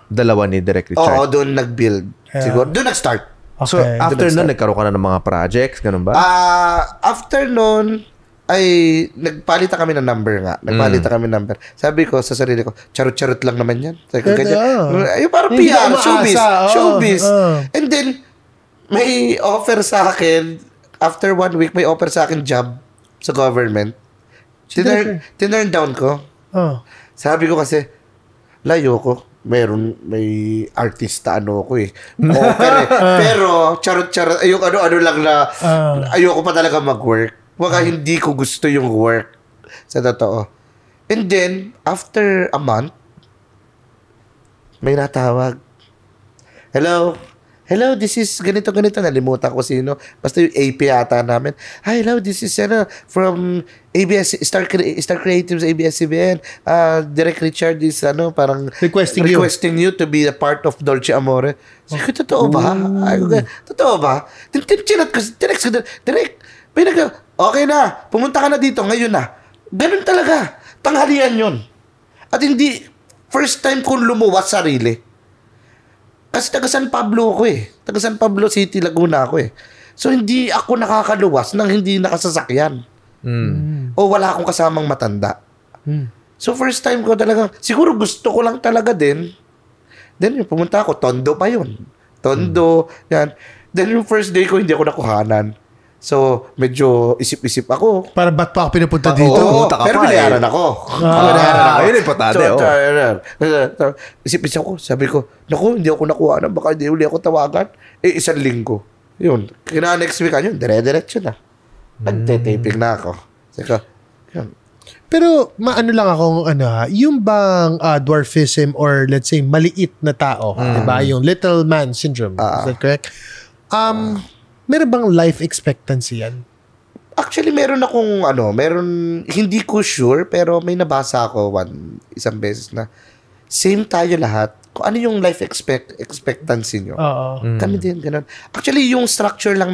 dalawa ni Direk Richard. Oo, doon nag-build. Siguro, doon nag-start. So, after nun, nagkaroon ka na ng mga projects, ganun ba? After nun, ay nagpalitan kami ng number nga. Sabi ko sa sarili ko, charot-charot lang naman yan. Sabi ko, ganyan. Parang PR, showbiz. And then, may offer sa akin, after 1 week, may offer sa akin job sa government. Tinurn down ko. Sabi ko kasi, layo ko. May artista ko eh. Pero, charot-charot, ano lang na, ayoko pa talaga mag-work. Baka hindi ko gusto yung work. Sa totoo. And then, after a month, may natawag. Hello, this is ganito. Nalimutan ko sino. Basta yung AP ata namin. Hi, hello, this is from ABS, Star Creatives, ABS-CBN. Direk Richard is parang requesting you to be a part of Dolce Amore. Sabi ko, totoo ba? Totoo ba? Tinext ko, Direk, okay na, pumunta ka na dito, ngayon na. Ganun talaga. Tanghalian yun. At hindi, first time kong lumuwas sarili. Kasi taga San Pablo ako eh. Taga San Pablo City, Laguna ako eh. So, hindi ako nakakaluwas nang hindi nakasasakyan. O wala akong kasamang matanda. So, first time ko talaga, siguro gusto ko lang talaga din. Then, yung pumunta ako, Tondo pa yun. Yan. Then, yung first day ko, hindi ako nakuhanan. So, medyo isip-isip ako. Para ba't pa ako pinapunta dito? Pero binayaran ako. Yun yung importante. Isip-isip ako. Sabi ko, naku, hindi ako nakuha na. Baka hindi uli ako tawagan. 1 linggo. Yun. Next week, yun. Dire-diretso na. Nagte-taping na ako. Sabi ko, yun. Pero, maano lang akong, yung bang dwarfism or let's say, maliit na tao, diba? Yung little man syndrome. Is that correct? Meron bang life expectancy yan? Actually, meron akong, hindi ko sure, pero may nabasa ako isang beses na same tayo lahat. Kung ano yung life expectancy nyo. Kami din, ganun. Actually, yung structure lang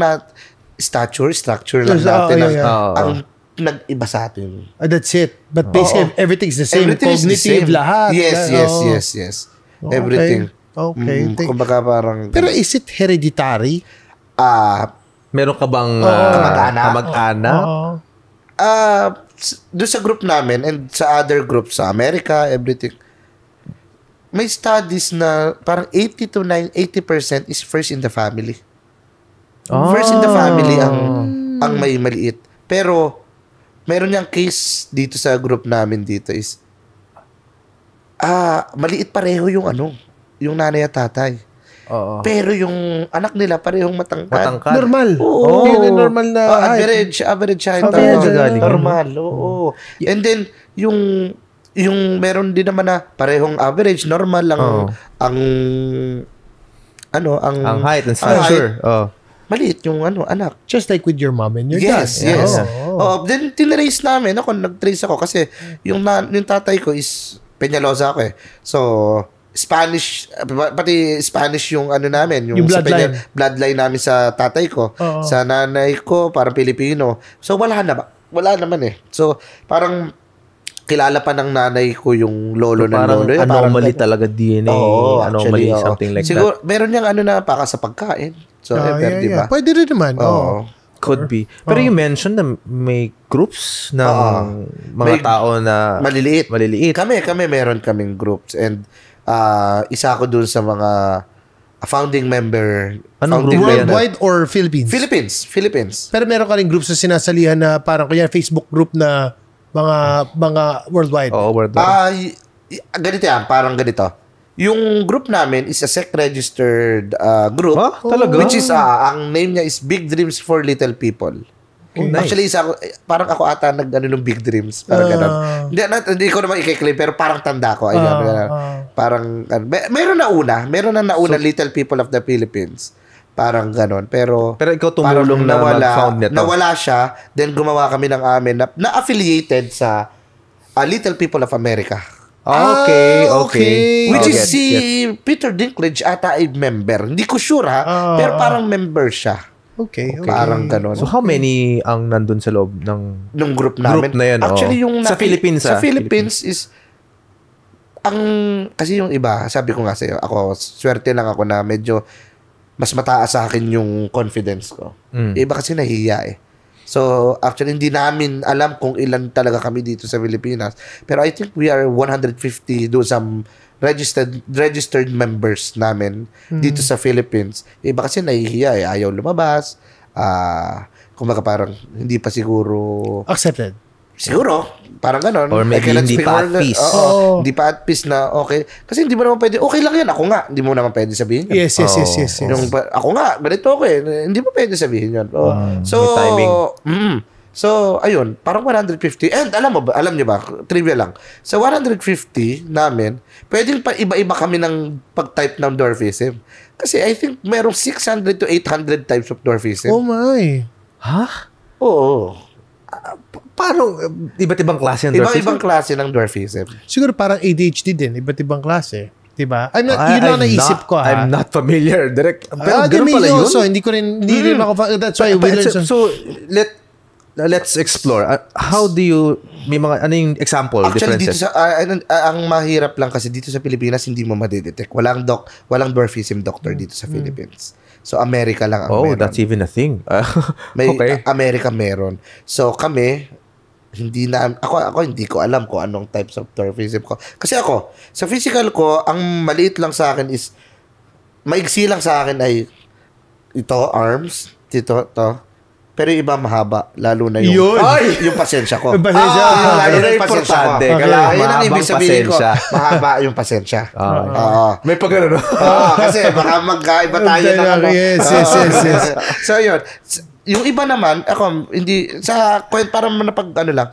structure lang natin ang nag-iba sa atin. That's it. But basically, everything's the same. Cognitive lahat. Yes. Everything. Okay. Kumbaga parang... Pero is it hereditary? Meron ka bang kamag-anak? Doon sa group namin and sa other groups sa Amerika, everything, may studies na parang 80% is first in the family. First in the family ang may maliit. Pero meron niyang case dito sa group namin dito is, maliit pareho yung yung nanay at tatay. Oo. Pero yung anak nila parehong matangkad. Matangkad. Normal. Oo. Yun yung normal na average height. Normal. Oo. And then, yung meron din naman na parehong average, normal lang ang height and stature. Maliit yung anak. Just like with your mom and your dad. Yes. Then tinrace namin. Nag-trace ako kasi yung tatay ko is Peñalosa ako eh. So, Spanish, pati Spanish yung namin. Yung bloodline namin sa tatay ko. Sa nanay ko, parang Pilipino. So, wala naman eh. So, parang kilala pa ng nanay ko yung lolo ng lolo. Parang anomaly talaga DNA. Anomaly, something like siguro, that. Meron niyang para sa pagkain. So, diba? Pwede rin naman. Could be. Pero you mentioned na may groups ng mga tao na maliliit. Maliliit. Kami meron kaming groups and isa ako dun sa mga founding member. Anong group worldwide or Philippines? Philippines. Pero meron ka rin groups na sinasalihan na parang kanya Facebook group na mga worldwide. Oo, worldwide. Ganito yan, parang ganito. Yung group namin is a SEC-registered group. Talaga? Which is, ang name niya is Big Dreams for Little People. Okay, nice. Actually, parang ako ata ng Big Dreams. Parang gano'n. Hindi ko naman i-claim, pero parang tanda ko. Parang, meron na nauna Little People of the Philippines. Parang gano'n. Pero ikaw tumulong na mag-found nito. Nawala siya, then gumawa kami ng amin na affiliated sa Little People of America. Okay. Which is si Peter Dinklage ata ay member. Hindi ko sure pero parang member siya. Okay. Parang gano'n. So how many ang nandun sa loob ng group namin? Group na yan, actually, yung sa Philippines. Sa Philippines is kasi yung iba, sabi ko nga sa'yo, ako, swerte lang ako na medyo mas mataas sa akin yung confidence ko. Iba kasi nahihiya eh. So, actually, hindi namin alam kung ilan talaga kami dito sa Pilipinas. Pero I think we are 150 do some registered members namin dito sa Philippines. Iba kasi nahihiya eh. Ayaw lumabas. Kumbaga parang hindi pa siguro accepted. Siguro, parang ganon. Or maybe hindi pa at peace. Hindi pa at peace na okay. Kasi hindi mo naman pwede, okay lang yan, ako nga. Hindi mo naman pwede sabihin yan. Yes. Yung, ako nga, ganito okay. Hindi mo pwede sabihin yan. So, so, ayun, parang 150. And alam niyo ba, trivia lang. Sa 150 namin, pwedeng pa iba-iba kami ng pag-type ng dwarfism. Kasi I think merong 600 to 800 types of dwarfism. Oh my. Oo. Paano iba't ibang klase ng dwarfism? Iba-ibang klase ng dwarfism. Siguro parang ADHD din, iba't ibang klase. Diba? Yun ang naisip ko ha. I'm not familiar. Direct. Pero ganun pala yun? So, hindi rin ako, that's why we learned so let's explore. How do you, may mga, ano yung example, actually, differences? Dito sa, ang mahirap lang kasi dito sa Pilipinas, hindi mo madidetect. Walang dwarfism doctor dito sa Philippines. So, America lang ang meron. That's even a thing. Okay. America meron. So, kami, ako hindi ko alam kung anong types of dwarfism ko. Kasi ako, sa physical ko, ang maliit lang sa akin is, maigsi lang sa akin ay, ito, arms, to. Pero yung iba mahaba, lalo na yung pasensya ko. Yung pasensya. Lalo na yung pasensya ko. Yun ang ibig sabihin ko. Mahaba yung pasensya. May pagano. Kasi baka magkaiba tayo ng Yes. So yun. Yung iba naman, ako, hindi, para lang,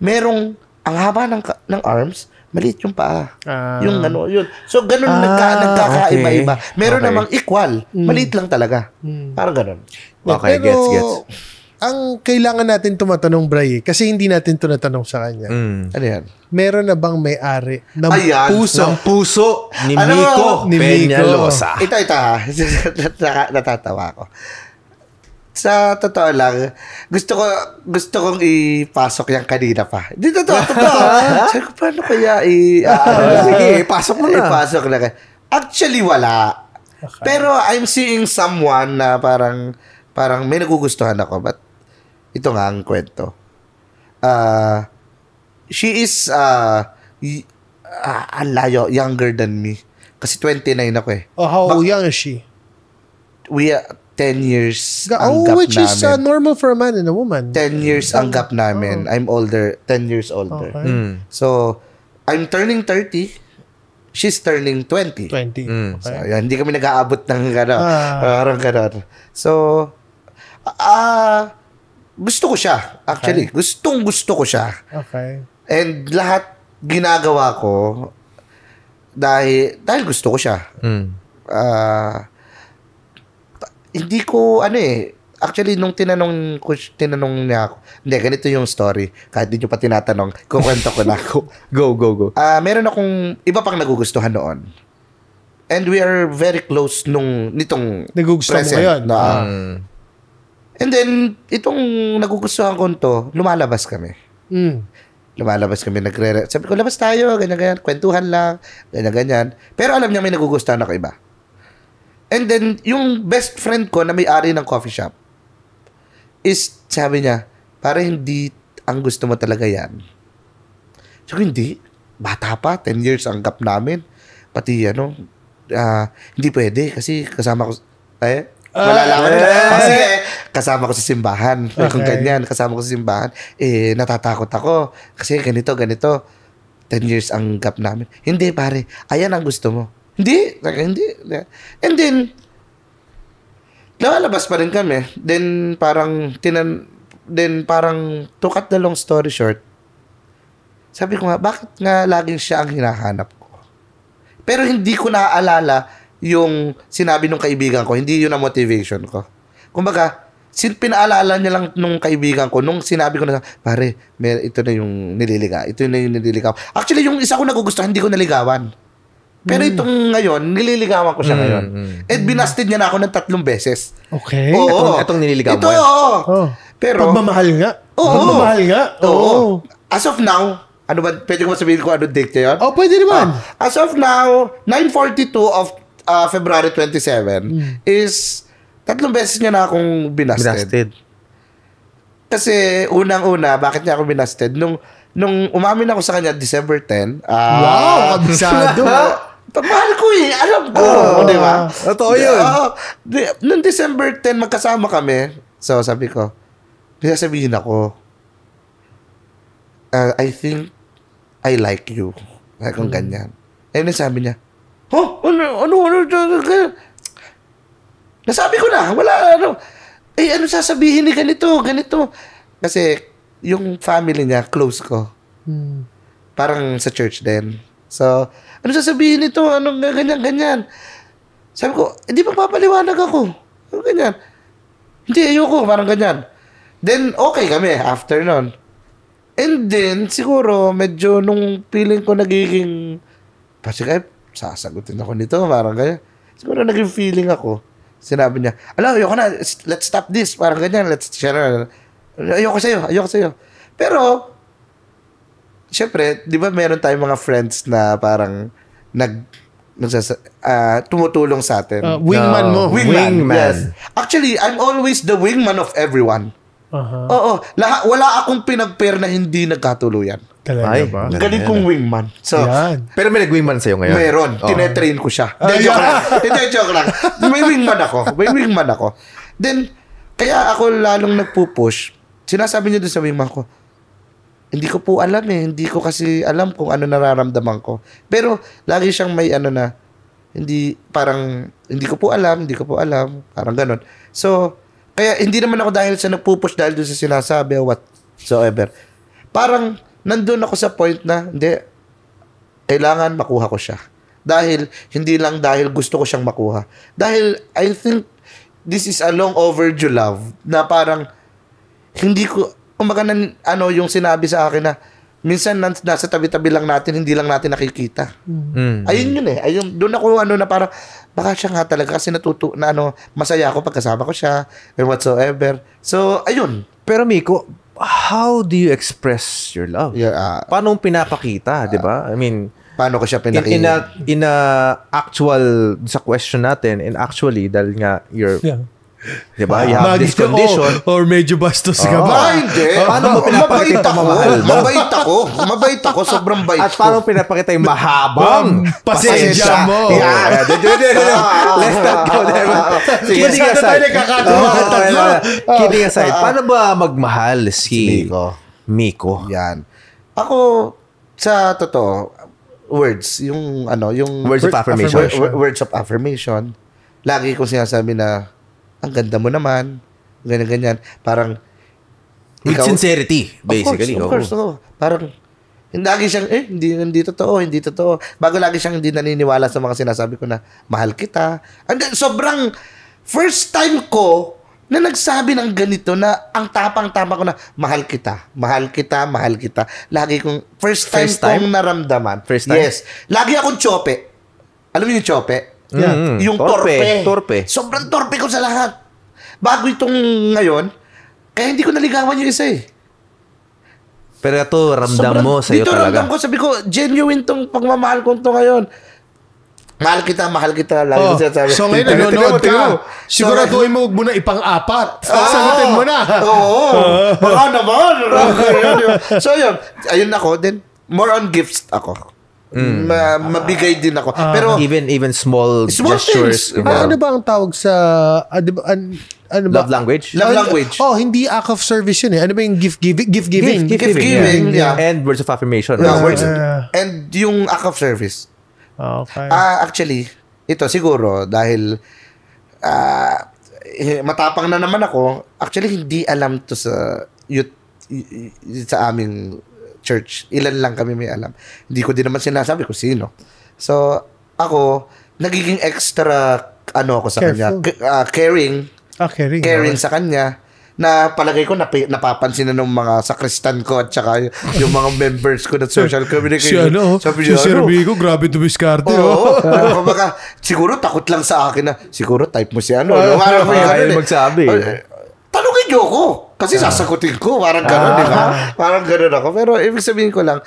merong, ang haba ng arms, maliit yung paa. Yung yun. So, ganun nagkakaiba-iba. Meron namang equal. Maliit lang talaga. Parang ganun. Okay, pero, gets. Ang kailangan natin tumatanong, Bray, kasi hindi natin ito natanong sa kanya. Ano yan? Meron na bang may-ari ng puso? Ng puso ni Miko Peñalosa. Ito ha. Natatawa ako. Sa totoo lang, gusto kong ipasok yan kanina pa. Hindi totoo. Sabi ko, paano kaya sige, pasok mo na. Ipasok na. Actually, wala. Okay. Pero I'm seeing someone na parang may nagugustuhan ako. But ito nga ang kwento. She is layo, younger than me. Kasi 29 ako eh. Oh, how young is she? 10 years ang gap which namin. is normal for a man and a woman. 10 years ang gap namin. I'm older, 10 years older. Okay. So, I'm turning 30. She's turning 20. 20. Okay. So, yan, hindi kami nag-aabot ng gano'n. Parang gano'n. So, gusto ko siya. Actually, gusto ko siya. Okay. And lahat ginagawa ko dahil gusto ko siya. Hindi ko, actually, nung tinanong niya ako, hindi, ganito yung story. Kahit di nyo pa tinatanong, kukwento ko na. Go. Meron akong iba pang nagugustuhan noon. And we are very close nitong Nagugustuhan mo ngayon. And then, itong nagugustuhan ko to, lumalabas kami. Sabi ko, labas tayo, ganyan, kwentuhan lang, ganyan. Pero alam niya may nagugustuhan ako iba. And then, yung best friend ko na may-ari ng coffee shop is, sabi niya, para hindi ang gusto mo talaga yan. Sabi ko, hindi. Bata pa, 10 years ang gap namin. Pati, hindi pwede kasi kasama ko, malalaman kasi kasama ko sa simbahan. Kung ganyan, kasama ko sa simbahan, natatakot ako. Kasi ganito. 10 years ang gap namin. Hindi, pare. Ayan ang gusto mo. Hindi. And then, lalabas pa rin kami. Then, parang, to cut the long story short, sabi ko nga, bakit nga laging siya ang hinahanap ko? Pero hindi ko naaalala yung sinabi nung kaibigan ko. Hindi yun ang motivation ko. Kumbaga, pinaalala niya lang nung kaibigan ko, nung sinabi ko na, pare, ito na yung nililigaw. Actually, yung isa ko nagugustuhan, hindi ko naligawan. Pero itong ngayon, nililigawan ko siya ngayon. And binasted niya na ako ng 3 beses. Okay. Oo. Itong nililigawan mo. Oh. Pero, pagmamahal nga. Oo. As of now, ano ba, pwede ko sabihin ko ano date niya yun? Pwede naman. As of now, 9:42 of February 27 is 3 beses niya na akong binasted. Kasi unang-una, bakit niya ako binasted? Nung umamin ako sa kanya, December 10. Wow, kabisado. Pagmahal ko alam ko. Di ba? Totoo yun. Noong December 10, magkasama kami. So, sabi ko, sabihin ako, I think I like you. Kung ganyan. And then sabi niya, ano, nasabi ko na, wala, ano sasabihin ni ganito. Kasi, yung family niya, close ko. Parang sa church din. So, ano sasabihin nito? Ano, ganyan. Sabi ko, hindi magpapaliwanag ako. Ano ganyan? Hindi, ayoko, parang ganyan. Then, okay kami after nun. And then, siguro, medyo nung feeling ko nagiging, sasagutin ako nito, parang ganyan. Siguro naging feeling ako. Sinabi niya, ayoko na, let's stop this, parang ganyan, let's share. Ayoko sa'yo. Pero, syempre, di ba meron tayong mga friends na parang tumutulong sa atin. Wingman mo. Wingman. Yes. Actually, I'm always the wingman of everyone. Oo. Wala akong pinag-pair na hindi nagkatuluyan. Talaga ba? Galing kong wingman. So, pero may nag-wingman sa'yo ngayon? Meron. Tinetrain ko siya. Joke lang. May wingman ako. Then, kaya ako lalong nagpupush. Sinasabi niya doon sa wingman ko, hindi ko po alam Hindi ko kasi alam kung ano nararamdaman ko. Pero, lagi siyang may hindi ko po alam. Parang ganon. So, kaya hindi naman ako dahil sa nagpupush dahil doon sa sinasabi or whatsoever. Parang, nandun ako sa point na, hindi, kailangan makuha ko siya. Hindi lang dahil gusto ko siyang makuha. Dahil, I think, this is a long overdue love na parang, hindi ko, kumbaga yung sinabi sa akin na, minsan nasa tabi-tabi lang natin, hindi lang natin nakikita. Ayun yun Ayun, doon ako na parang, baka siya nga talaga kasi masaya ako pagkasama ko siya, and whatsoever. So, ayun. Pero Miko, how do you express your love? Yeah, paano pinapakita, di ba? I mean, paano ko siya pinakita? In a actual, sa question natin, and actually, dahil nga, you're Diba? You have this condition. Or medyo bastos ka ba? Hindi. Paano mo pinapakita yung pamamahal? Mabait ako. Sobrang bait At paano pinapakita yung mahabang pasensya mo? Yeah. Let's not go there. Kidding aside. Kidding aside. Paano ba magmahal si Miko? Yan. Ako, sa totoo, words words of affirmation. Words of affirmation. Lagi kong sinasabi na ang ganda mo naman, ganyan. Parang with sincerity, basically. Of course. Parang lagi siyang hindi totoo. Bago lagi siyang hindi naniniwala sa mga sinasabi ko na mahal kita. And then, sobrang first time ko na nagsabi ng ganito na ang tapang-tama ko na mahal kita. Lagi kong first time kong naramdaman. First time? Yes. Lagi akong tsope. Alam mo yung tsope? Yeah. Yung torpe. Sobrang torpe ko sa lahat. Bago itong ngayon, kaya hindi ko naligawan yung isa eh. Pero ito, ramdam mo sa'yo dito talaga. Ramdam ko, sabi ko, genuine tong pagmamahal ko to ngayon. Mahal kita. Lagi ko sinasabi. So ngayon, nanonood ka. Siguraduhin mo, huwag mo na ipang-apat. Sagutin mo na. Oo. Baka naman. So yun, ayun ako. Then, more on gifts ako. Mabigay din ako. Pero even small gestures. Ano ba ang tawag sa love language? Love language. Hindi act of service yun eh. Ano ba yung gift giving? Gift giving, yeah. And words of affirmation. And yung act of service. Okay. Actually, ito siguro dahil matapang na naman ako. Actually, hindi alam to sa youth sa aming church. Ilan lang kami may alam. Hindi ko din naman sinasabi kung sino. So, ako, nagiging extra, ako sa Careful. kanya. Caring sa kanya. Na palagay ko, napapansin na ng mga sakristan ko at saka yung mga members ko na social communication. Si Sir Vico, grabe to biskarte. Baka, siguro takot lang sa akin na, siguro type mo si Ayaw magsabi. Tanungin niyo ako. Kasi sasagutin ko. Parang gano'n, di ba? Parang gano'n ako. Pero ibig sabihin ko lang,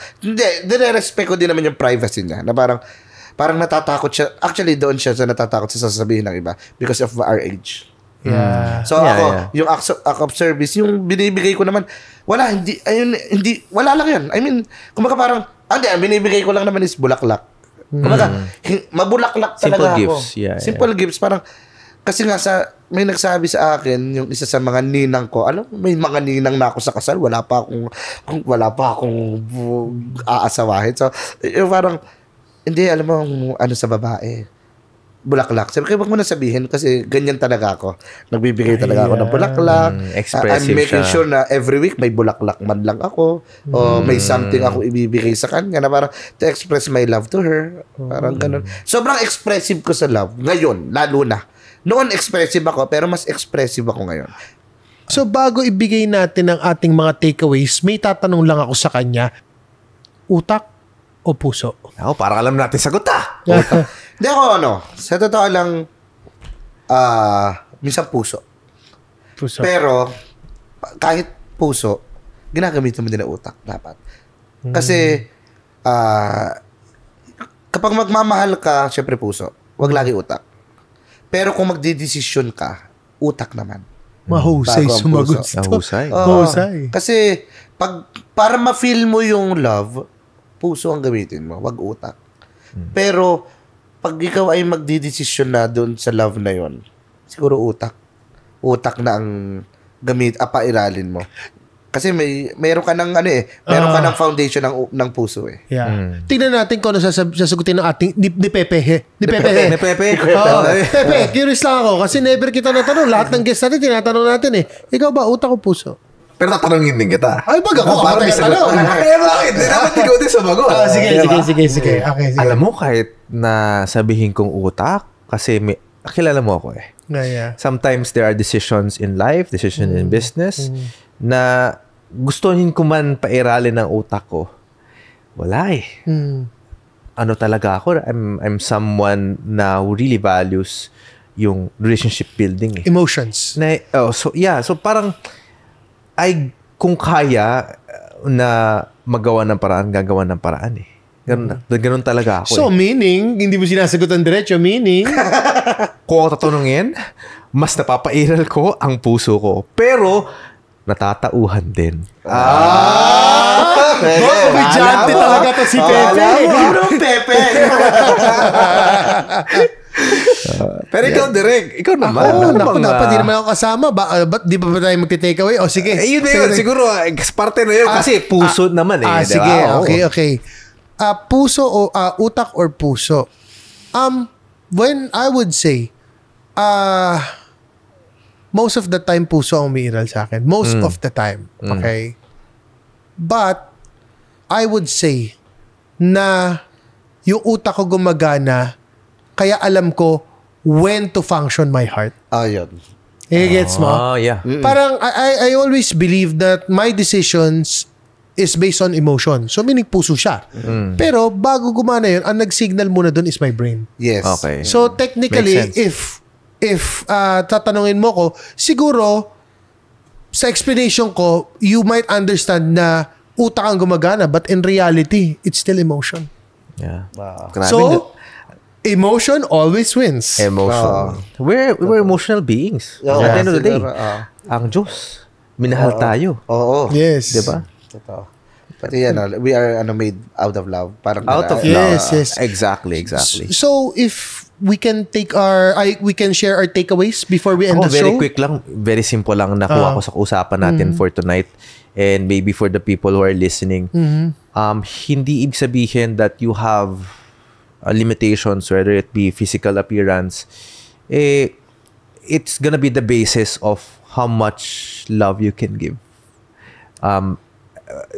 respect ko din naman yung privacy niya. Na parang natatakot siya. Actually, doon siya sa natatakot sa sasabihin ng iba because of our age. Yeah. So ako, yung act of service, yung binibigay ko naman, wala lang yan. I mean, kumbaga parang, binibigay ko lang naman is bulaklak. Kumbaga, mabulaklak talaga simple ako. Gifts. Yeah, simple gifts. Parang, kasi nga may nagsabi sa akin, yung isa sa mga ninang ko, may mga ninang na ako sa kasal, wala pa akong aasawahin. So, yung parang, hindi, alam mo, sa babae, bulaklak. Sabi ko, wag mo na sabihin kasi ganyan talaga ako. Nagbibigay talaga ako ng bulaklak. Expressive I'm making siya. sure na every week may bulaklak man lang ako o may something ako ibibigay sa kanya na parang to express my love to her. Parang ganun. Sobrang expressive ko sa love. Ngayon, lalo na. Noon expressive ako pero mas expressive ako ngayon. So bago ibigay natin ang ating mga takeaways, may tatanong lang ako sa kanya. Utak o puso? Parang alam natin sagot Hindi ako sa totoo lang, minsan puso. Pero, kahit puso, ginagamitin mo din ang utak, dapat. Kasi, kapag magmamahal ka, syempre puso, wag lagi utak. Pero kung magdidesisyon ka, utak naman. Mahusay sumagot. Mahusay. Kasi, para ma-feel mo yung love, puso ang gamitin mo, wag utak. Pero, pag ikaw ay magdidesisyon na doon sa love na yon, siguro utak. Utak na ang pairalin mo. Kasi meron ka ng meron ka ng foundation ng puso eh. Yeah. Tingnan natin kung ano sasagutin ng ating ni Pepe. Ni Pepe. Pepe, curious lang ako kasi never kita natanong. Lahat ng guests natin tinatanong natin eh. Ikaw ba utak o puso? Pero tatanungin din kita. Ay, baga ako para may sagot. Bakit? Dapat ikaw din sumagot. Sige. Okay. Alam mo, kahit na sabihin kong utak, kasi kilala mo ako eh. Yeah. Sometimes there are decisions in life, decisions in business, na gustuhin ko man pairalin ng utak ko. Wala eh. Ano talaga ako? I'm someone na who really values yung relationship building eh. Emotions. So parang, kung kaya na magawa ng paraan, gagawa ng paraan eh. Ganun talaga ako. So, meaning, hindi mo sinasagot ang diretso, meaning? Kung ako tatanungin, mas napapairal ko ang puso ko. Pero, natatauhan din. Komedyante talaga to si Pepe. Pepe. Pero ikaw, Direk, ikaw naman. Dapat di naman ako kasama. Ba't di ba tayo magte-take away? O sige. Yun na yun. Siguro, parte na yun. Kasi puso naman eh. Sige. Okay. Puso o utak or puso? When I would say, most of the time, puso ang umiiral sa akin. Most of the time. Okay? But, I would say, na yung utak ko gumagana, kaya alam ko when to function my heart. Yun. Gets mo? Yeah. Parang, I always believe that my decisions is based on emotion. So, meaning puso siya. Pero, bago gumana yun, ang nag-signal muna dun is my brain. Yes. Okay. So, technically, if tatanungin mo ko, siguro, sa explanation ko, you might understand na utak ang gumagana, but in reality, it's still emotion. Yeah. Grabe so, emotion always wins. Emotion. We're emotional beings. At the end of the day, ang Diyos, minahal tayo. Oo. Yes. Diba? Totoo. Pati we are made out of love. Parang out of love. Yes. Exactly. So, if we can we can share our takeaways before we end the show. Very quick lang, very simple lang nakuha ko sa usapan natin for tonight and maybe for the people who are listening. Hindi ibig sabihin that you have limitations, whether it be physical appearance, it's gonna be the basis of how much love you can give.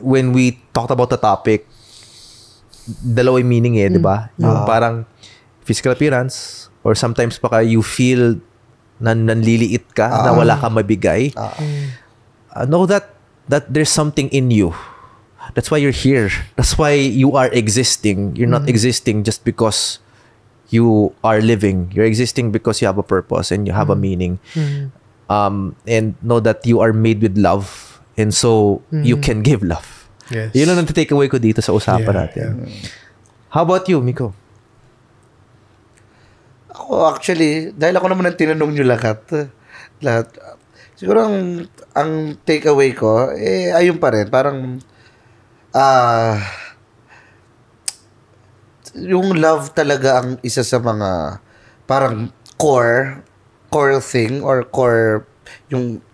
When we talked about the topic, dalawang meaning di ba? Yung parang physical appearance or sometimes baka you feel na nanliliit ka, na wala ka mabigay. Know that there's something in you. That's why you're here. That's why you are existing. You're not existing just because you are living. You're existing because you have a purpose and you have a meaning. And know that you are made with love. And so, you can give love. Yes. Yun lang ang take away ko dito sa usapan natin. How about you, Miko? Ako, actually, dahil ako naman ang tinanong nyo lahat. Siguro ang take away ko, ayun pa rin. Parang, yung love talaga ang isa sa mga parang core thing or core yung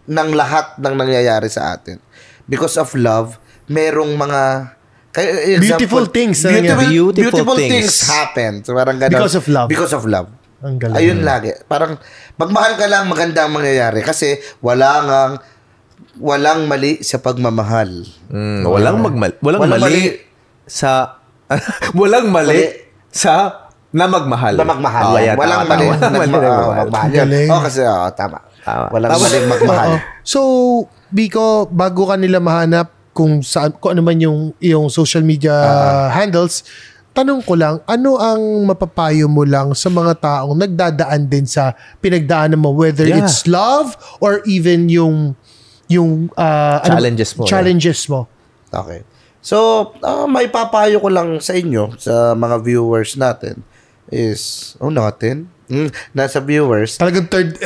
ng lahat ng nangyayari sa atin. Because of love, merong mga beautiful things happen. So, parang ganun. Because of love. Ang galing. Ayun lagi. Parang magmahal ka lang, maganda ang mangyayari kasi walang mali sa pagmamahal. Walang mali sa walang mali sa na magmahal. Walang mali na magmahal. Kasi tama. Walang mali magmahal. So, Biko, bago ka nila mahanap kung ano man yung social media handles, tanong ko lang, ano ang mapapayo mo lang sa mga taong nagdadaan din sa pinagdaanan mo, whether it's love or even yung challenges mo. Okay. So, may papayo ko lang sa inyo, sa mga viewers natin, is, nasa viewers. Talagang third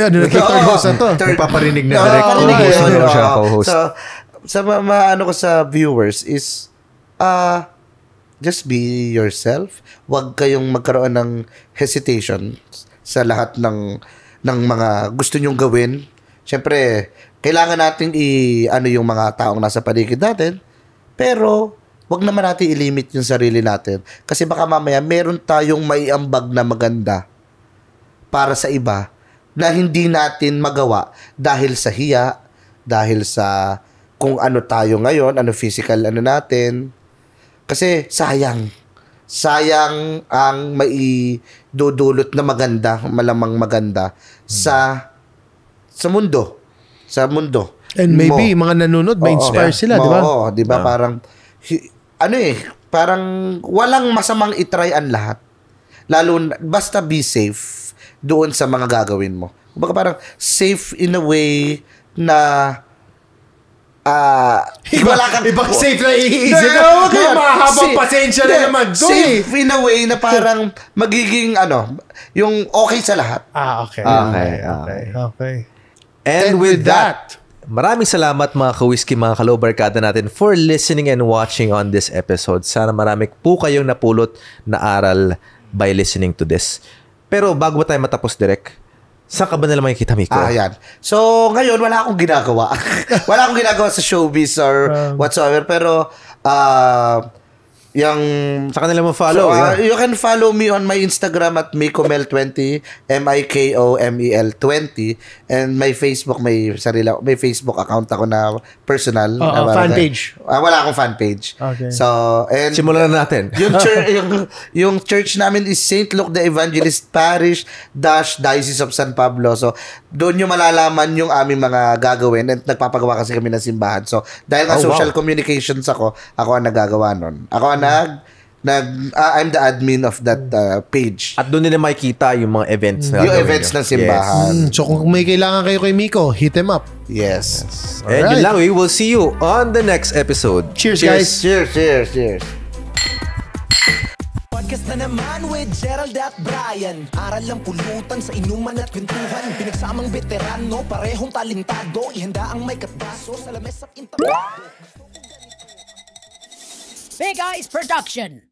host na to. Paparinig na direct co-host. So, sa ano ko sa viewers is, just be yourself. Huwag kayong magkaroon ng hesitation sa lahat ng mga gusto nyong gawin. Siyempre, kailangan natin yung mga taong nasa paligid natin. Pero, wag naman natin i-limit yung sarili natin. Kasi baka mamaya, meron tayong maiambag na maganda para sa iba na hindi natin magawa dahil sa hiya, dahil sa kung ano tayo ngayon, ano physical natin. Kasi sayang ang maidudulot na maganda, malamang maganda sa mundo. And maybe mga nanonood ma-inspire sila, di ba? Oo, di ba? Parang parang walang masamang itry ang lahat. Lalo basta be safe doon sa mga gagawin mo. Kumbaga parang safe in a way na wala kang... Ibang safe na iisip. Mahabang pasensya na naman. Safe in a way na parang magiging, yung okay sa lahat. Okay. Okay. And with that, maraming salamat mga ka-whiskey, mga kalobarkada natin for listening and watching on this episode. Sana marami po kayong napulot na aral by listening to this. Pero bago tayo matapos, Direk, saan ka ba nila makikita, Miko? Yan. So, ngayon, wala akong ginagawa. Wala akong ginagawa sa showbiz or whatsoever. Pero, sa kanila mo follow. You can follow me on my Instagram at Mikomel20, MIKOMEL20, and my Facebook, may Facebook account ako na personal. Fan page. Wala akong fan page. Okay. So, and simulan na natin. yung church namin is St. Luke the Evangelist Parish Diocese of San Pablo. So, doon nyo malalaman yung aming mga gagawin, and nagpapagawa kasi kami ng simbahan. So, dahil nga social communications ako ang nagagawa nun. I'm the admin of that page. At doon nila makikita yung mga events na yung events ng simbahan. So kung may kailangan kayo kay Miko, hit him up. Yes. And yun lang, we will see you on the next episode. Cheers guys. Cheers. Podcast na naman with Gerald at Brian. Aral lang pulutan sa inuman at kwentuhan. Pinagsamang veterano, parehong talentado. Ihanda ang may katbaso sa lamesa at intabado. Big Eyes Production.